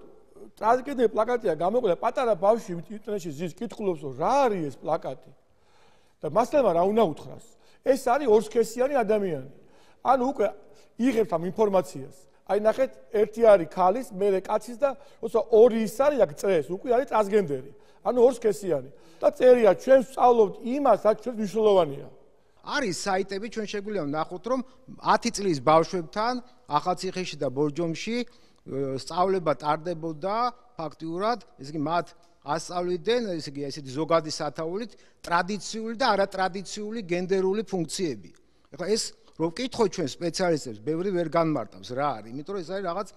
Speaker 1: ტრანსგენდერი პლაკატია გამოკრულია, პატარა ბავშვი ინტერნეტში ზის, კითხულობს რომ რა არის ეს პლაკატი. და მასლემა რა უნდა უთხრას? ეს არის ორსქესიანი ადამიანი. ანუ უკვე იღებთ ამ ინფორმაციას. აი ნახეთ, ერთი არის ქალის, მერე კაცის და როცა ორი ის არის, აქ წრეს, უკვე არის ტრანსგენდერი. ანუ ორსქესიანი. და წერია, ჩვენ ვსწავლობთ იმას, რაც ჩვენ მნიშვნელოვანია.
Speaker 12: არის საიტები, ჩვენ შეგვიძლია ვნახოთ, რომ 10 წლის ბავშვებთან ახალციხეში და ბორჯომში სწავლება ტარდებოდა ფაქტიურად, ესე იგი მათ ასწავლიდნენ, ესე იგი ესეთი ზოგადი სათაურით ტრადიციული და არატრადიციული გენდერული ფუნქციები. ეხლა ეს რომ ვკითხოთ ჩვენ სპეციალისტებს, ბევრი ვერ განმარტავს რა არის, იმიტომ რომ ეს არის რაღაც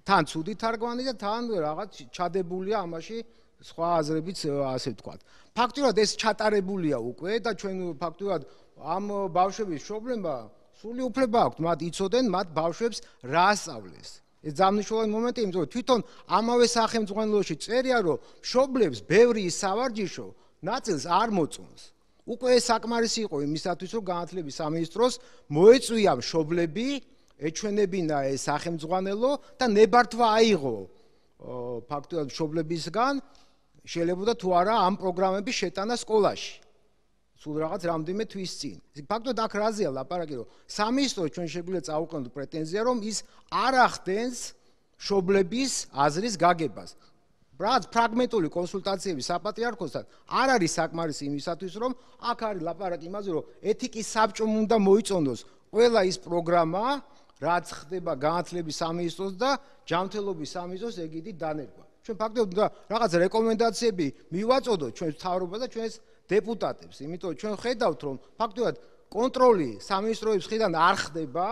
Speaker 12: თან ცუდი თარგმანი და თან რაღაც ჩადებულია ამაში სხვა აზრებიც ასე ვთქვათ. ფაქტიურად ეს ჩატარებულია უკვე და ჩვენ ფაქტიურად ამ ბავშვების მშობლებმა სული უფლება აქვთ, მათ იცოდნენ მათ ბავშვებს რა ასწავლეს. ეს ძამნიშნულოვანი მომენტია, იმიტომ რომ თვითონ ამავე სახელმძღვანელოში წერია, რომ მშობლებს ბევრი სავარჯიშო ნაწილს არ მოწონს. უკვე ეს საკმარისი იყო იმისათვის, რომ განათლების სამინისტროს მოეწვია მშობლები ეჩვენებინა ეს სახელმძღვანელო და ნებართვა აიღო ფაქტიურად მშობლებისგან შეიძლება თუ არა ამ პროგრამების შეტანა სკოლაში. სულ რაღაც რამდენიმე თვის წინ. ფაქტობრივად აქ რაზეა ლაპარაკი, რომ სამინისტრო ჩვენ შეგვიძლია წაუყენოთ პრეტენზია, რომ ის არ ახდენს მშობლების აზრის გაგებას. რაც ფრაგმენტული კონსულტაციები საპატრიარქოსთან არ არის საკმარისი იმისათვის, რომ აქ არის ლაპარაკი იმაზე, რომ ეთიკის საბჭომ უნდა მოიწონოს ყველა ის პროგრამა, რაც ხდება განათლების სამინისტროს და ჯანმრთელობის სამინისტროს ეგიდით დანერგვა. ჩვენ ფაქტობრივად უნდა რაღაც რეკომენდაციები მივაწოდოთ ჩვენ მთავრობას და ჩვენს დეპუტატებს, იმიტომ რომ ჩვენ ხედავთ, რომ ფაქტობრივად კონტროლი სამინისტროების მხრიდან არ ხდება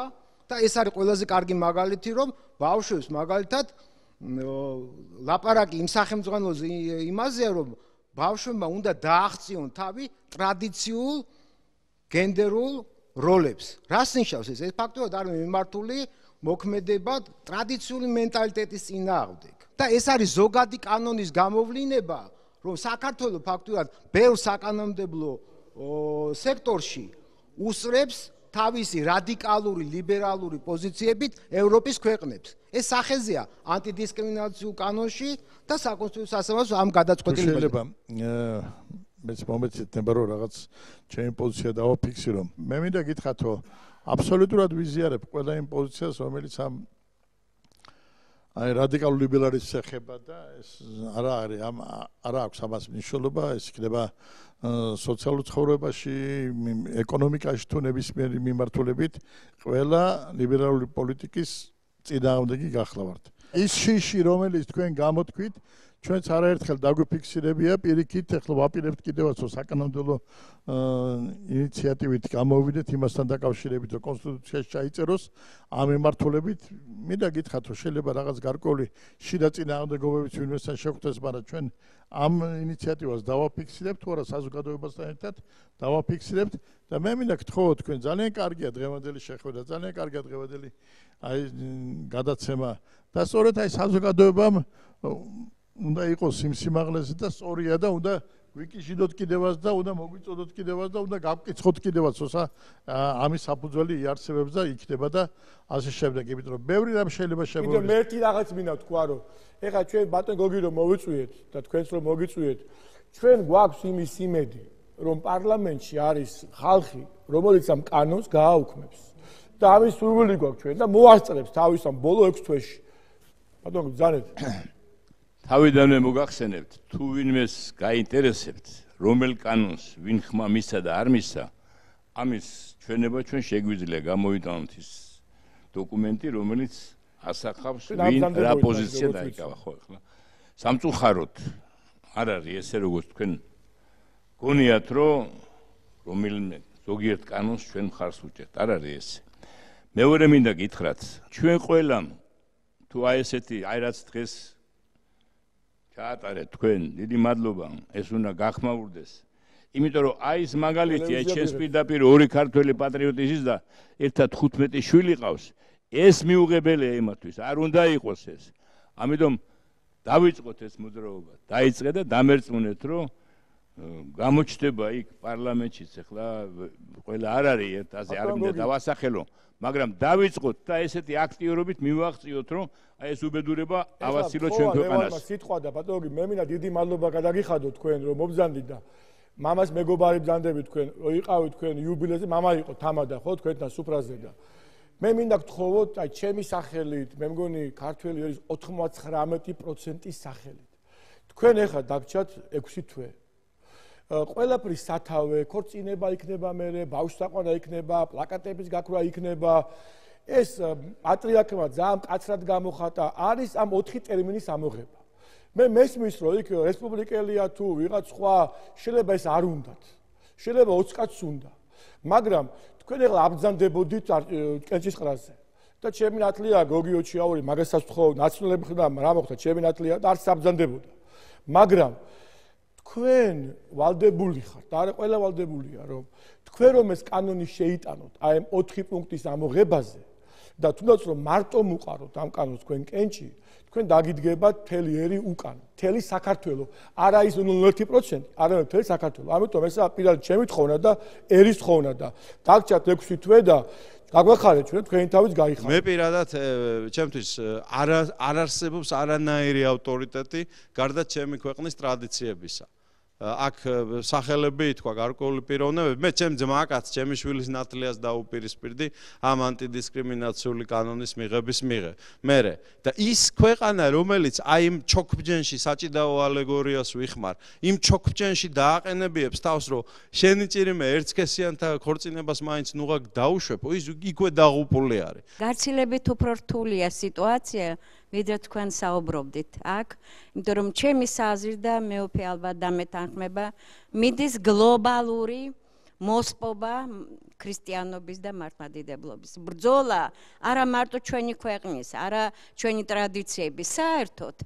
Speaker 12: და ეს არის ყველაზე კარგი მაგალითი, რომ ბავშვებს მაგალითად ლაპარაკი იმ სახელმძღვანელოზე იმაზეა, რომ ბავშვებმა უნდა დააღწიონ თავი ტრადიციულ გენდერულ როლებს. რას ნიშნავს ეს? ეს ფაქტობრივად არის მიმართული მოქმედებად ტრადიციული მენტალიტეტის წინააღმდეგ. და ეს არის ზოგადი კანონის გამოვლინება, რომ საქართველოს ფაქტობრივად ბევრ საკანონმდებლო სექტორში უსწრებს თავისი რადიკალური ლიბერალური პოზიციებით ევროპის ქვეყნებს. ეს სახეზეა ანტიდისკრიმინაციულ კანონში და საკონსტიტუციო სასამართლოს ამ გადაწყვეტილებაზე.
Speaker 8: შეიძლება მეც მომეცეთება რომ რაღაც ჩემი პოზიცია დავაფიქსირო. მე მინდა გითხრათ, რომ აბსოლუტურად ვიზიარებ ყველა იმ პოზიციას, რომელიც ამ აი რადიკალური ლიბერალიზმის ეხება და ეს არ აქვს ამას მნიშვნელობა, ეს იქნება სოციალურ ცხოვრებაში, ეკონომიკაში თუ ნებისმიერი მიმართულებით ყველა ლიბერალური პოლიტიკის წინააღმდეგი გახლავართ. ის შიში, რომელიც თქვენ გამოთქვით, ჩვენც არაერთხელ დაგვიფიქსირებია, პირიქით, ეხლა ვაპირებთ კიდევაც, რომ საკანონმდებლო ინიციატივით გამოვიდეთ იმასთან დაკავშირებით, რომ კონსტიტუციაში ჩაიწეროს ამ მიმართულებით. მინდა გითხრათ, რომ შეიძლება რაღაც გარკვეული შიდა წინააღმდეგობებიც ვინმესთან შეხვდეს, მაგრამ ჩვენ ამ ინიციატივას დავაფიქსირებთ, თუ არა საზოგადოებასთან ერთად დავაფიქსირებთ და მე მინდა გთხოვოთ, თქვენ ძალიან კარგია დღევანდელი შეხვედრა, ძალიან კარგია დღევანდელი აი გადაცემა და სწორედ აი საზოგადოებამ უნდა იყოს იმ სიმაღლეზე და სწორია და უნდა ვიკიშიდოთ კიდევაც და უნდა მოგვიწოდოთ კიდევაც და უნდა გავკიცხოთ კიდევაც, როცა ამის საფუძველი იარსებებს და იქნება და ასე შემდეგ, იმიტომ რომ ბევრი რამ შეიძლება შემოგვიყვანოს. კიდევ ერთი რაღაც მინდა ვთქვა, რომ ეხლა ჩვენ ბატონ გოგი რომ მოვიწვიეთ და თქვენს რომ მოგიწვიეთ, ჩვენ გვაქვს იმის იმედი, რომ პარლამენტში არის ხალხი, რომელიც ამ კანონს გააუქმებს და ამის სურვილი გვაქვს ჩვენ და მოასწრებს თავის ამ ბოლო 6 თვეში. ბატონ გძანეთ.
Speaker 13: თავიდანვე მოგახსენებთ, თუ ვინმეს გაინტერესებთ, რომელ კანონს ვინ ხმა მისცა და არ მისცა, ამის ჩვენება ჩვენ შეგვიძლია გამოვიტანოთ ის დოკუმენტი, რომელიც ასახავს ვინ რა პოზიცია დაიკავა ხო ახლა. სამწუხაროდ არ არის ესე როგორც თქვენ გონიათ რომ რომელიმე ზოგიერთ კანონს ჩვენ მხარს უჭერთ. არ არის ესე. მეორე მინდა გითხრათ, ჩვენ ყველამ თუ აი ესეთი აი რაც დღეს ჩაატარეთ თქვენ, დიდი მადლობა, ეს უნდა გახმაურდეს. იმიტომ რომ აი ეს მაგალითი, აი ჩვენს პირდაპირ ორი ქართველი პატრიოტი ის და ერთად 15 შვილი ყავს. ეს მიუღებელია იმათვის, არ უნდა იყოს ეს. ამიტომ დავიწყოთ ეს მოძრაობა. დაიწყეთ და დამერწმუნეთ, რომ გამოჩნდება იქ პარლამენტშიც ახლა ყველა არ არის ერთაზე, არ მინდა დავასახელო, მაგრამ დავიწყოთ და ესეთი აქტიურობით მივაღწიოთ, რომ აი ეს უბედურება ავასილოთ ჩვენ ქვეყანას.
Speaker 1: სიტყვა და ბატონო, მე მინდა დიდი მადლობა გადაგიხადოთ თქვენ, რომ მობზანდით და მამას მეგობარი ბრძანდებით თქვენ, რომ იყავით თქვენ იუბილეზე, მამა იყო თამადა ხო თქვენთან სუფრაზე და მე მინდა გთხოვოთ, აი ჩემი სახელით, მე მგონი ქართველი არის 99% სახელით. თქვენ ახლა დაგჭათ 6 თვე. ყველაფრის სათავე, ქორწინება იქნება მერე, ბავშვთაყვანა იქნება, პლაკატების გაქრა იქნება. ეს პატრიარქმა ძალიან მკაცრად გამოხატა, არის ამ 4 ტერმინის ამოღება. მე მესმის რომ იქ რესპუბლიკელია თუ ვიღაც სხვა, შეიძლება ეს არ უნდათ. შეიძლება 20 კაცს უნდა. მაგრამ თქვენ ახლა აბრძანდებოდით კენჭისყრაზე. და ჩემი ნათლია გოგიო ჩიაური, მაგასაც ვთხოვ, ნაცნობები ხდა რა მოხდა, ჩემი ნათლია და არც აბრძანდებოდა. მაგრამ თქვენ ვალდებული ხართ და არა ყველა ვალდებულია რომ თქვენ რომ ეს კანონი შეიტანოთ აი ამ 4 პუნქტის ამოღებაზე და თუნდაც რომ მარტო მუყაროთ ამ კანონს თქვენ კენჭი თქვენ დაგიდგებათ მთელი ერი უკან მთელი საქართველო არა ის 0.1% არამედ მთელი საქართველო ამიტომ ესა პირად ჩემი თხოვნა და ერის თხოვნა და დაგჭათ 6 თვე და გაგვეხარეთ ჩვენ თქვენი თავის გაიხარეთ
Speaker 4: მე პირადად ჩემთვის არ არსებობს არანაირი ავტორიტეტი გარდა ჩემი ქვეყნის ტრადიციებისა აქ სახელები თქვა გარკვეული პიროვნებები მე ჩემ ძმაკაც ჩემი შვილის ნათლიას დაუპირისპირდი ამ ანტიდისკრიმინაციული კანონის მიღების მერე და ის ქვეყანა რომელიც აი იმ ჩოქბჯენში საჭიდაო ალეგორიას ვიხმარ იმ ჩოქბჯენში დააყენებიებს თავს რომ შენი ჭირიმე ერთსქესიანთა ქორწინებას მაინც ნუღა დაუშვებო ის იქვე დაღუპული არის
Speaker 14: გაცილებით უფრო რთულია სიტუაცია ვიდრე თქვენ საუბრობდით აქ, იმიტომ რომ ჩემი საზრით და მეუფე ალბათ დამეთანხმება, მიდის გლობალური მოსპობა ქრისტიანობის და მართლმადიდებლობის. ბრძოლა არა მარტო ჩვენი ქვეყნის, არა ჩვენი ტრადიციების, საერთოდ.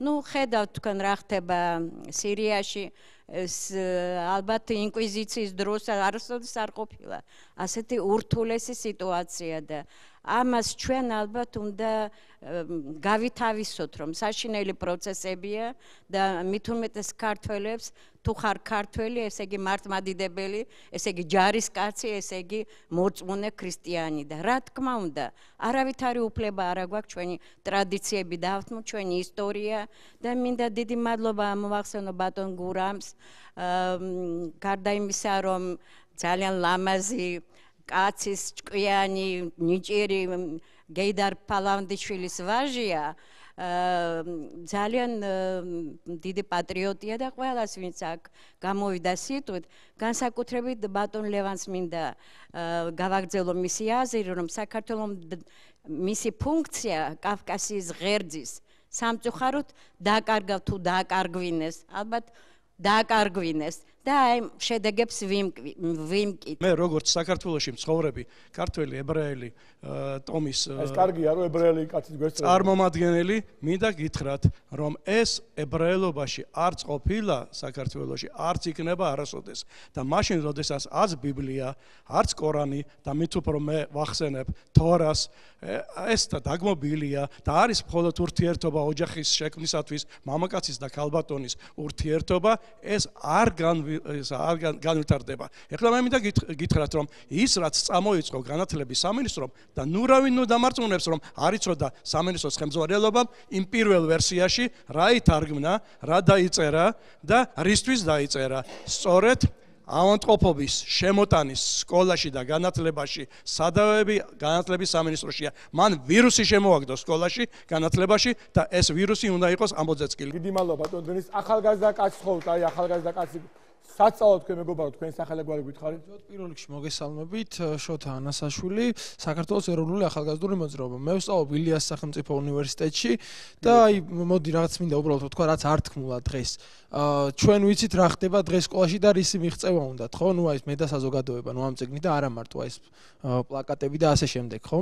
Speaker 14: ნუ ხედავთ თქვენ რა ხდება სირიაში, ალბათ ინკვიზიციის დროს არასოდეს არ ყოფილა. ასეთი ურთულესი სიტუაცია და ამას ჩვენ ალბათ უნდა გავითავისოთ რომ საშინელი პროცესებია და მით უმეტეს ქართველებს თუ ხარ ქართველი ესე იგი მართლმადიდებელი ესე იგი ჯარისკაცი ესე იგი მორწმუნე ქრისტიანი და რა თქმა უნდა არავითარი უფლება არ აქვს ჩვენი ტრადიციები დავთმოთ ჩვენი ისტორია და მინდა დიდი მადლობა მოვახსენო ბატონ გურამს გარდა იმისა რომ ძალიან ლამაზი კაცის ჭკვიანი ნიჭიერი გეიდარ პალავანდიშვილის ვაჟია ძალიან დიდი პატრიოტია და ყველას ვინც აქ გამოვიდა სიტყვით განსაკუთრებით ბატონ ლევანს მინდა გავაგრძელო მისი აზრი რომ საქართველოს მისი ფუნქცია კავკასიის ღერძის სამწუხაროდ დაკარგა თუ დააკარგვინეს ალბათ დააკარგვინეს და აი შედეგებს ვიმკით.
Speaker 7: მე როგორც საქართველოში მცხოვრები ქართველი ებრაელი ტომის
Speaker 1: ეს კარგია რომ ებრაელი კაცის გვესწრება.
Speaker 7: წარმომადგენელი მინდა გითხრათ რომ ეს ებრაელობაში არც ყოფილა საქართველოში არც იქნება არასოდეს და მაშინ როდესაც არც ბიბლია არც ყორანი და მით უფრო მე ვახსენებ თორას ეს დაგმობილია და არის მხოლოდ ურთიერთობა ოჯახის შექმნისათვის მამაკაცის და ქალბატონის ურთიერთობა ეს არ განვითარდება. ეხლა მე მინდა გითხრათ რომ ის რაც წამოიწყო განათლების სამინისტრომ და ნურავინ დამარწმუნებს რომ არ იცოდა სამინისტროს ხელმძღვანელობამ იმ პირველ ვერსიაში რა ითარგმნა, რა დაიწერა და რისთვის დაიწერა. სწორედ ავადმყოფობის შემოტანის სკოლაში და განათლებაში სადავეები განათლების სამინისტროშია. მან ვირუსი შემოაგდო სკოლაში, განათლებაში და ეს ვირუსი უნდა იყოს ამბოძეწკილი.
Speaker 1: დიდი მადლობა ბატონ დენის ახალგაზრდა კაცს ხოვთ, აი ახალგაზრდა კაცი საცალო თქვენ მეგობარო თქვენ სახელე გვარი გითხარით?
Speaker 2: პირველ რიგში მოგესალმებით, შოთა ანასაშვილი, საქართველოს ეროვნული ახალგაზრდული მოძრაობა. მე ვსწავლობ ილიას სახელმწიფო უნივერსიტეტში და აი მოდი რაღაც მინდა უბრალოდ თქვა რაც არ თქმულა დღეს. ჩვენ ვიცით რა ხდება დღეს სკოლაში და რისი მიღწევა უნდათ, ხო? ნუ აი მე და საზოგადოება, ნუ ამ წიგნი და არა მარტო აი ეს პლაკატები და ასე შემდეგ, ხო?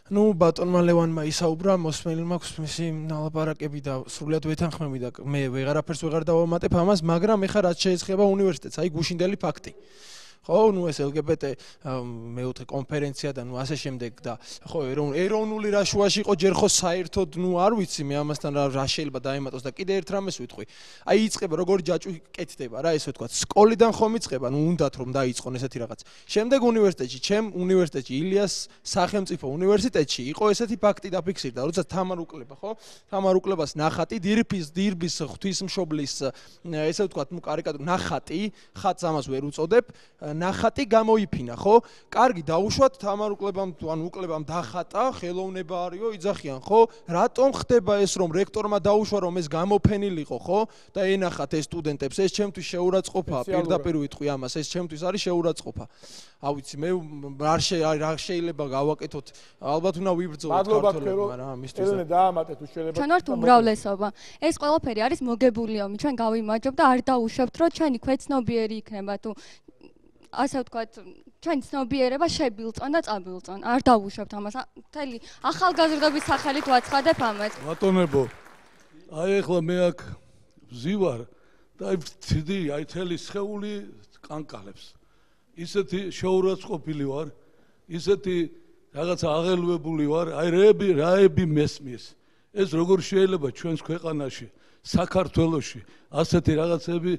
Speaker 2: ნუ ბატონმა ლევანმა ისაუბრა, მოსმენილი მაქვს მისი ნალაპარაკები და სრულიად ვეთანხმები და მე ვეღარაფერს ვეღარ დავამატებ ამას, მაგრამ ეხლა რაც შეეცխება უნივერსიტეტს, აი გუშინდელი ფაქტი. ხო, ნუ ეს LGBT მეოთხე კონფერენცია და ნუ ასე შემდეგ და ხო ეროვნული რა შუაში იყო ჯერ ხო საერთოდ ნუ არ ვიცი მე ამასთან რა შეიძლება დაემატოს და კიდე ერთ რამეს ვიტყვი. აი იწყება როგორი ჯაჭვი კეთდება რა ესე ვთქვა. სკოლიდან ხომ იწყება, ნუ უნდათ რომ დაიწყონ ესეთი რაღაც. შემდეგ უნივერსიტეტში, ჩემ უნივერსიტეტში ილიას სახელმწიფო უნივერსიტეტში იყო ესეთი ფაქტი დაფიქსირდა, როდესაც თამარ უკლება, ხო? თამარ უკლებას ნახატი დირბის ღვთისმშობლის ესე ვთქვა, ნუ კარიკატურა ნახატი, ხატს ამას ვერ უწოდებ. ნახატი გამოიფინა, ხო? კარგი, დაუშვათ თამარ უკლებამ, ანუ უკლებამ დახატა, ხელოვნება არისო, იძახიან, ხო? რატომ ხდება ეს, რომ რექტორმა დაუშვა, რომ ეს გამოფენილიყო, ხო? და ენახათ ეს სტუდენტებს, ეს ჩემთვის შეურაცხყოფაა, პირდაპირ ვიტყვი ამას, ეს ჩემთვის არის შეურაცხყოფა. ავიცი, მე რა შეიძლება გავაკეთოთ? ალბათ უნდა ვიბრძოლოთ ქართველებმა რა, ამისთვის.
Speaker 1: ელენე დაამატეთ უშველებად.
Speaker 15: ჩვენ ვართ უმრავლესობა. ეს ყველაფერი არის მოგებული ომი, ჩვენ გავიმარჯვებთ და არ დაუშვებთ, რომ ჩვენი ქვეცნობიერი იქნება თუ ასე ვთქვათ, ჩვენ ცნობიერება შებილწონ და წაბილწონ. არ დავუშვებთ ამას. მთელი ახალგაზრდობის სახელით ვაცხადებ ამას.
Speaker 8: ბატონებო, აი ახლა მე აქ ვზივარ და აი ვთდი, აი თელი სხეული კანკალებს. ისეთი შეურაცხყოფილი ვარ, ისეთი რაღაცა აღელვებული ვარ, აი რაები მესმის. ეს როგორ შეიძლება ჩვენს ქვეყანაში, საქართველოში ასეთი რაღაცები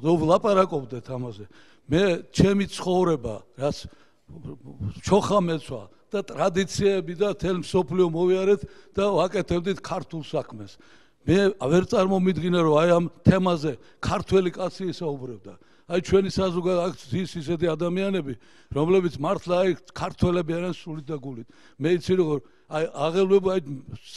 Speaker 8: ვლაპარაკობდეთ ამაზე. მე ჩემი ცხოვრება, რაც ჩოხა მეცვა და ტრადიციები და თელ მსოფლიო მოვიარეთ და ვაკეთებდით ქართულ საქმეს. მე ვერ წარმომიდგინე რომ აი ამ თემაზე ქართველი კაცი ისაუბრებდა. აი ჩვენი საზოგადოების ისეთი ადამიანები, რომლებიც მართლა აი ქართველები არიან სულით და გულით. მე იცი როგორ აი აღელვება აი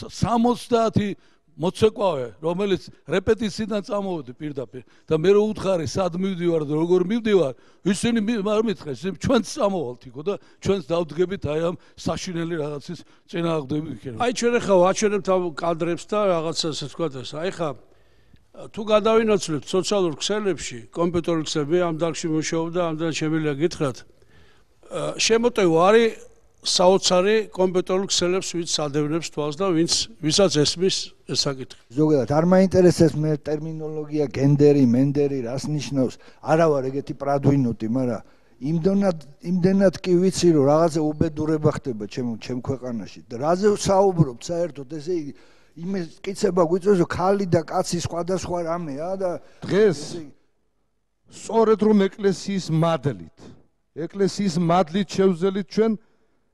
Speaker 8: 70 მოცეკვავე, რომელიც რეპეტიციიდან წამოვედი პირდაპირ და მე რო უთხარი სად მივდივარ და როგორ მივდივარ, ისინი არ მითხეს, ჩვენც წამოვალთ იქო და ჩვენც დავდგებით აი ამ საშინელი რაღაცის წინააღმდეგ იქ.
Speaker 16: აი ჩვენ ახლა ვაჩვენებთ ამ კადრებს და რაღაცას ასე ვთქვათ ეს. აი ხა თუ გადავინაცვლებთ სოციალურ ქსელებში, კომპიუტერულ ქსელებში, ამ დარგში მუშაობ და ამდენ შემიძლია გითხრათ. შემოტევა არის საოცარი კომპიუტერულ ქსელებს ვინც ადევნებს თვალს და ვისაც ესმის ეს საკითხი.
Speaker 17: ზოგადად არ მაინტერესებს მე ტერმინოლოგია, გენდერი, მენდერი, რას ნიშნავს. არა ვარ ეგეთი პრადვინოტი, მაგრამ იმდენად კი ვიცი რომ რაღაცა უბედურება ხდება ჩემ ქვეყანაში. და რაზე ვსაუბრობთ საერთოდ ესე იგი იმის კიცება გვიწევს რომ ქალი და კაცი სხვადასხვა რამეა და
Speaker 18: დღეს სწორედ რომ ეკლესიის მადლით შევძელით ჩვენ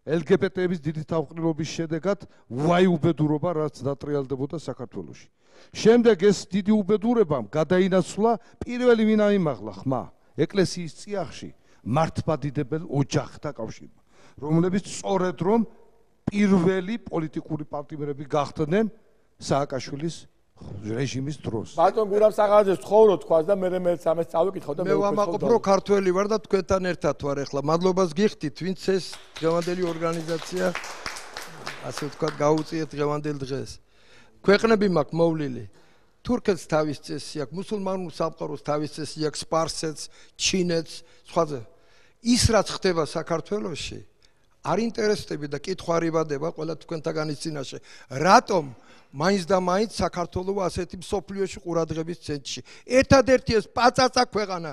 Speaker 18: LGBT-ების დიდი თავყრილობის შედეგად ვაი უბედურობა რაც დატრიალდებოდა საქართველოში. შემდეგ ეს დიდი უბედურებამ გადაინაცვლა პირველი ვინ აიმაღლა ხმა ეკლესიის წიაღში მართლმადიდებელ ოჯახთა კავშირმა, რომლებიც სწორედ რომ პირველი პოლიტიკური პარტნიორები გახდნენ სააკაშვილის რეჟიმის დროს.
Speaker 1: ბატონ გურამ საღაძეს ცხოვრობ თქვას და მე ამას წავიკითხავ და
Speaker 9: მე ვამაყობ რომ ქართველი ვარ და თქვენთან ერთად ვარ ახლა. მადლობას გიხდით, ვინც ეს დღევანდელი ორგანიზაცია ასე ვთქვათ გაუწიეთ დღევანდელ დღეს. ქვეყნები მაქვს მოვლილი. თურქეთს თავის წესი აქვს, მუსულმანურ სამყაროს თავის წესი აქვს, სპარსეთს, ჩინეთს, სხვაზე. ის რაც ხდება საქართველოში არ ინტერესდები და კითხვა არ იბადება ყველა თქვენთაგანის წინაშე. რატომ მაინც და მაინც საქართველოს ასეთი მსოფლიოში ყურადღების ცენტრში. ერთადერთი ეს პაწაწა ქვეყანა.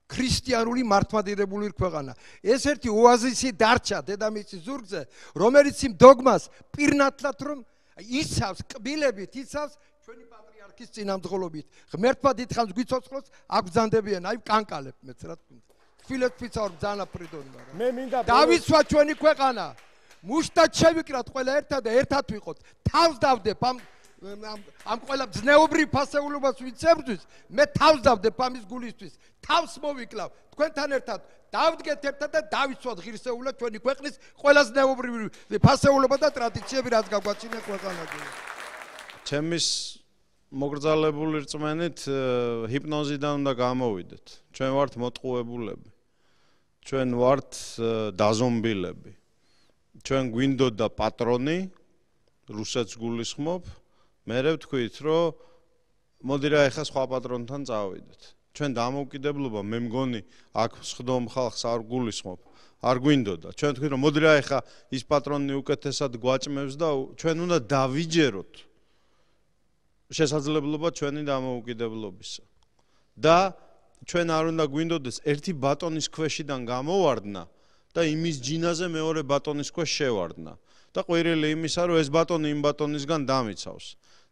Speaker 9: ქრისტიანული მართლმადიდებელი ქვეყანა. ეს ერთი ოაზისი დარჩა დედამიწის ზურგზე, რომელიც იმ დოგმას პირნათლად რომ იცავს კბილებით, იცავს ჩვენი პატრიარქის წინამძღოლობით. ღმერთმა დიდხანს გვიცოცხლოს, აგბძანდებიან, აი კანკალებ მეც რა თქმა უნდა. თვილეთ ფიცავ ბძანა ფრიდონი მაგრამ.
Speaker 1: მე მინდა
Speaker 9: დავიცვა ჩვენი ქვეყანა. მუშტად შევიკრათ ყველა ერთად და ერთად ვიყოთ. თავს დავდებ ამ ყველა ბზნეობრივ ფასეულობას ვიცემთვის, მე თავს დავდებ ამის გულისთვის. თავს მოვიკლავ თქვენთან ერთად. დავდგეთ ერთად და დავიცვათ ღირსეულად ჩვენი ქვეყნის ყველა ზნეობრივი ფასეულობა და ტრადიციები რაც გაგვაჩინა ქვეყანაზე.
Speaker 4: ჩემის მოგრძალებული რწმენით ჰიპნოზიდან უნდა გამოვიდეთ. ჩვენ ვართ მოტყუებულები. ჩვენ ვართ დაზომბილები. ჩვენ გვინდოდა პატრონი, რუსეთს გულისხმობ, მერე ვთქვით, რომ მოდი რა ეხა სხვა პატრონთან წავიდეთ. ჩვენ დამოუკიდებლობა მე მგონი აქ სხდომ ხალხს არ გულისხმობ. არ გვინდოდა. ჩვენ თქვით რომ მოდი რა ეხა ის პატრონი უკეთესად გვაჭმევს და ჩვენ უნდა დავიჯეროთ შესაძლებლობა ჩვენი დამოუკიდებლობისა. და ჩვენ არ უნდა გვინდოდეს ერთი ბატონის ქვეშიდან გამოვარდნა და იმის ჯინაზე მეორე ბატონის ქვეშ შევარდნა. და ყვირილი იმისა რომ ეს ბატონი იმ ბატონისგან დამიცავს.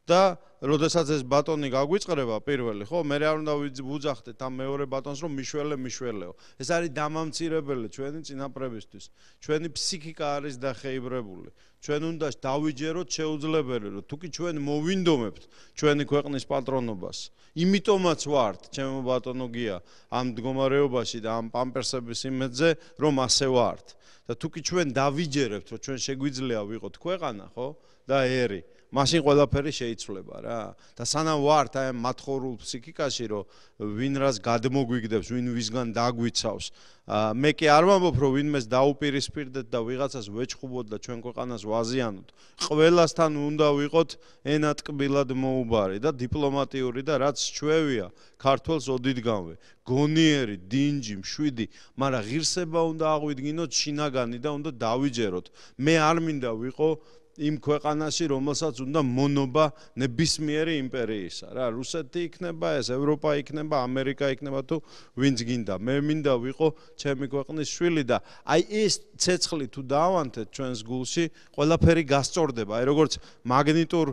Speaker 4: და როდესაც ეს ბატონი გაგვიწყრება პირველი, ხო, მე არ უნდა ვუძახდეთ ამ მეორე ბატონს რომ მიშველეო. ეს არის დამამცირებელი ჩვენი წინაპრებისთვის. ჩვენი ფსიქიკა არის დახეიბრებული. ჩვენ უნდა დავიჯეროთ შეუძლებელი რომ თუკი ჩვენ მოვინდომებთ ჩვენი ქვეყნის პატრონობას. იმიტომაც ვართ, ჩემო ბატონო გია, ამ მდგომარეობაში და ამ პამპერსების იმედზე რომ ასე ვართ. და თუკი ჩვენ დავიჯერებთ რომ ჩვენ შეგვიძლია ვიყოთ ქვეყანა, ხო? და ერი მაშინ ყველაფერი შეიცვლება რა. და სანამ ვართ აი ამ მათხოვრულ ფსიქიკაში, რომ ვინ რას გადმოგვიგდებს, ვინ ვისგან დაგვიცავს. მე კი არ ვამბობ, რომ ვინმეს დაუპირისპირდეთ და ვიღაცას ვეჭხუბოთ და ჩვენ ქვეყანას ვაზიანოთ. ყველასთან უნდა ვიყოთ ენატკბილად მოუბარი და დიპლომატიური და რაც ჩვევია ქართველს ოდითგანვე. გონიერი, დინჯი, მშვიდი, მაგრამ ღირსება უნდა აღვიდგინოთ შინაგანი და უნდა დავიჯეროთ. მე არ მინდა ვიყო იმ ქვეყანაში, რომელსაც უნდა მონობა ნებისმიერი იმპერიისა, რა, რუსეთი იქნება, ეს ევროპა იქნება, ამერიკა იქნება თუ ვინც გინდა. მე მინდა ვიყო ჩემი ქვეყნის შვილი და აი ეს ცეცხლი თუ დავანთეთ ჩვენს გულში, ყველაფერი გასწორდება. აი როგორც მაგნიტურ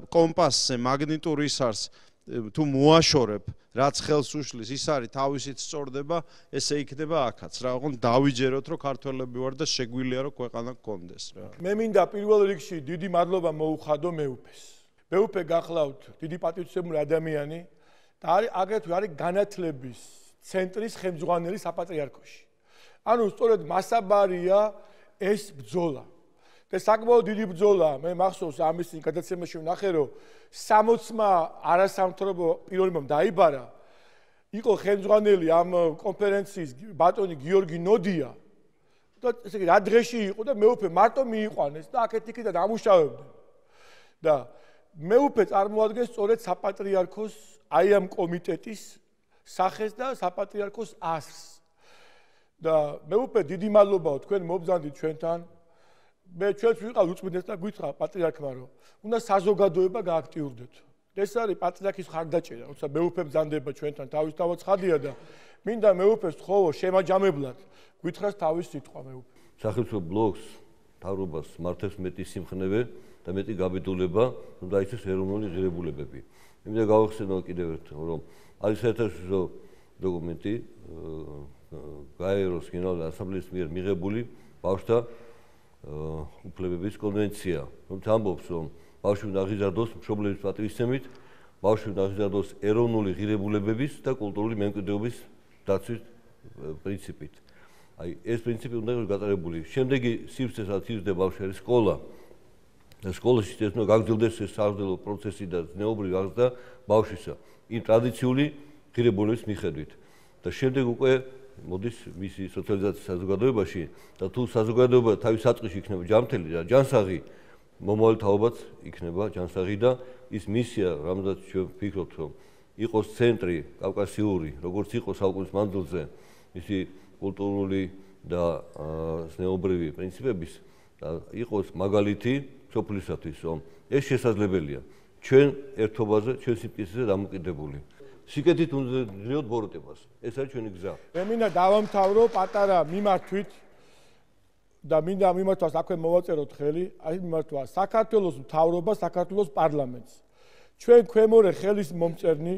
Speaker 4: კომპასზე, მაგნიტურ ისარს თუ მოაშორებ, რაც ხელს უშლის, ის არის თავისით სწორდება, ესე იქნება აქაც. რა, ოღონდ დავიჯეროთ, რომ ქართველები ვარ და შეგვიძლია რომ ქვეყანა გქონდეს რა.
Speaker 1: მე მინდა პირველ რიგში დიდი მადლობა მოუხადო მეუფეს. მეუფე გახლავთ დიდი პატრიოტიზმური ადამიანი და აგრეთვე არის განათლების ცენტრის ხელმძღვანელი საპატრიარქოში. ანუ სწორედ მასაბარია ეს ბრძოლა. და საკმაოდ დიდი ბრძოლა, მე მახსოვს ამის გადაცემაში ვნახე, რომ 60-მა არასამთავრობო პიროვნებამ დაიბარა, იყო ხელმძღვანელი ამ კონფერენციის ბატონი გიორგი ნოდია და ესე იგი რა დღეში იყო და მეუფე მარტო მიიყვანეს და აქეთ-იქით ამუშავებდნენ. და მეუფე წარმოადგენს სწორედ საპატრიარქოს აი ამ კომიტეტის სახეს და საპატრიარქოს ასრს. და მეუფე დიდი მადლობაო თქვენ მობრძანდით ჩვენთან. მე ჩვენც ვიყავ უწმინდეს და გვითხრა პატრიარქმა რომ უნდა საზოგადოება გააქტიურდეთ. ეს არის პატრიარქის ხარდაჭერა, როცა მეუფე ბრძანდება ჩვენთან თავისთავად ცხადია და მინდა მეუფეს თხოვო შემაჯამებლად გვითხრას თავის სიტყვა მეუფე.
Speaker 3: სახელმწიფო ბლოკს თავრობას მართებს მეტი სიმხნევე და მეტი გაბედულება, რომ დაიცეს ეროვნული ღირებულებები. მინდა გავახსენო კიდევ ერთხელ, რომ არის საერთაშორისო დოკუმენტი გაეროს გენერალური ასამბლეის მიერ მიღებული ბავშვთა უფლებების კონვენცია, რომელიც ამბობს, რომ ბავშვი უნდა აღიზარდოს მშობლების პატივისცემით, ბავშვი უნდა აღიზარდოს ეროვნული ღირებულებების და კულტურული მემკვიდრეობის დაცვის პრინციპით. აი ეს პრინციპი უნდა იყოს გატარებული. შემდეგი სივრცე, სადაც იზრდება ბავშვი, არის სკოლა. და სკოლაში ეს უნდა გაგრძელდეს ეს საერთო პროცესი და ზნეობრივი გაზრდა ბავშვისა იმ ტრადიციული ღირებულების მიხედვით. და შემდეგ უკვე მოდის მისი სოციალიზაცია საზოგადოებაში და თუ საზოგადოება თავის საწყისში იქნება ჯანმრთელი და ჯანსაღი მომავალ თაობაც იქნება ჯანსაღი და ის მისია, რამაც ჩვენ ვფიქრობთ, რომ იყოს ცენტრი კავკასიური, როგორც იყო საუკუნის მანძილზე, მისი კულტურული და ზნეობრივი პრინციპების და იყოს მაგალითი სოფლისათვის, რომ ეს შესაძლებელია ჩვენ ერთობაზე, ჩვენ სიმტკიცეზე დამოკიდებული. სიკეთით უნდა ძლიოთ ბოროტებას. ეს არის ჩვენი გზა.
Speaker 1: მე მინდა დავამთავრო პატარა მიმართვით და მინდა მიმართვას აქვე მოვაწეროთ ხელი, აი მიმართვა საქართველოს მთავრობა, საქართველოს პარლამენტს. ჩვენ ქვემორე ხელის მომწერნი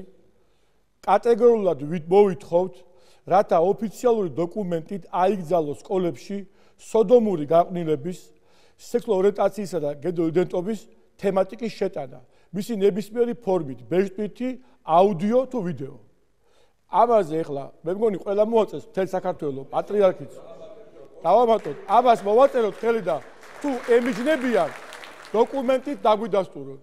Speaker 1: კატეგორიულად მოვითხოვთ, რათა ოფიციალური დოკუმენტით აიგზალოს სკოლებში სოდომური გაყვნილების, სექსუალური ორიენტაციისა და გენდერული იდენტობის თემატიკის შეტანა. მისი ნებისმიერი ფორმით, ბეჭდვითი, აუდიო თუ ვიდეო. ამაზე ახლა მე მგონი ყველა მოაწეს მთელ საქართველოს პატრიარქიც. დავამატოთ, ამას მოვაწეროთ ხელი და თუ ემიჯნებიან დოკუმენტით დაგვიდასტუროთ.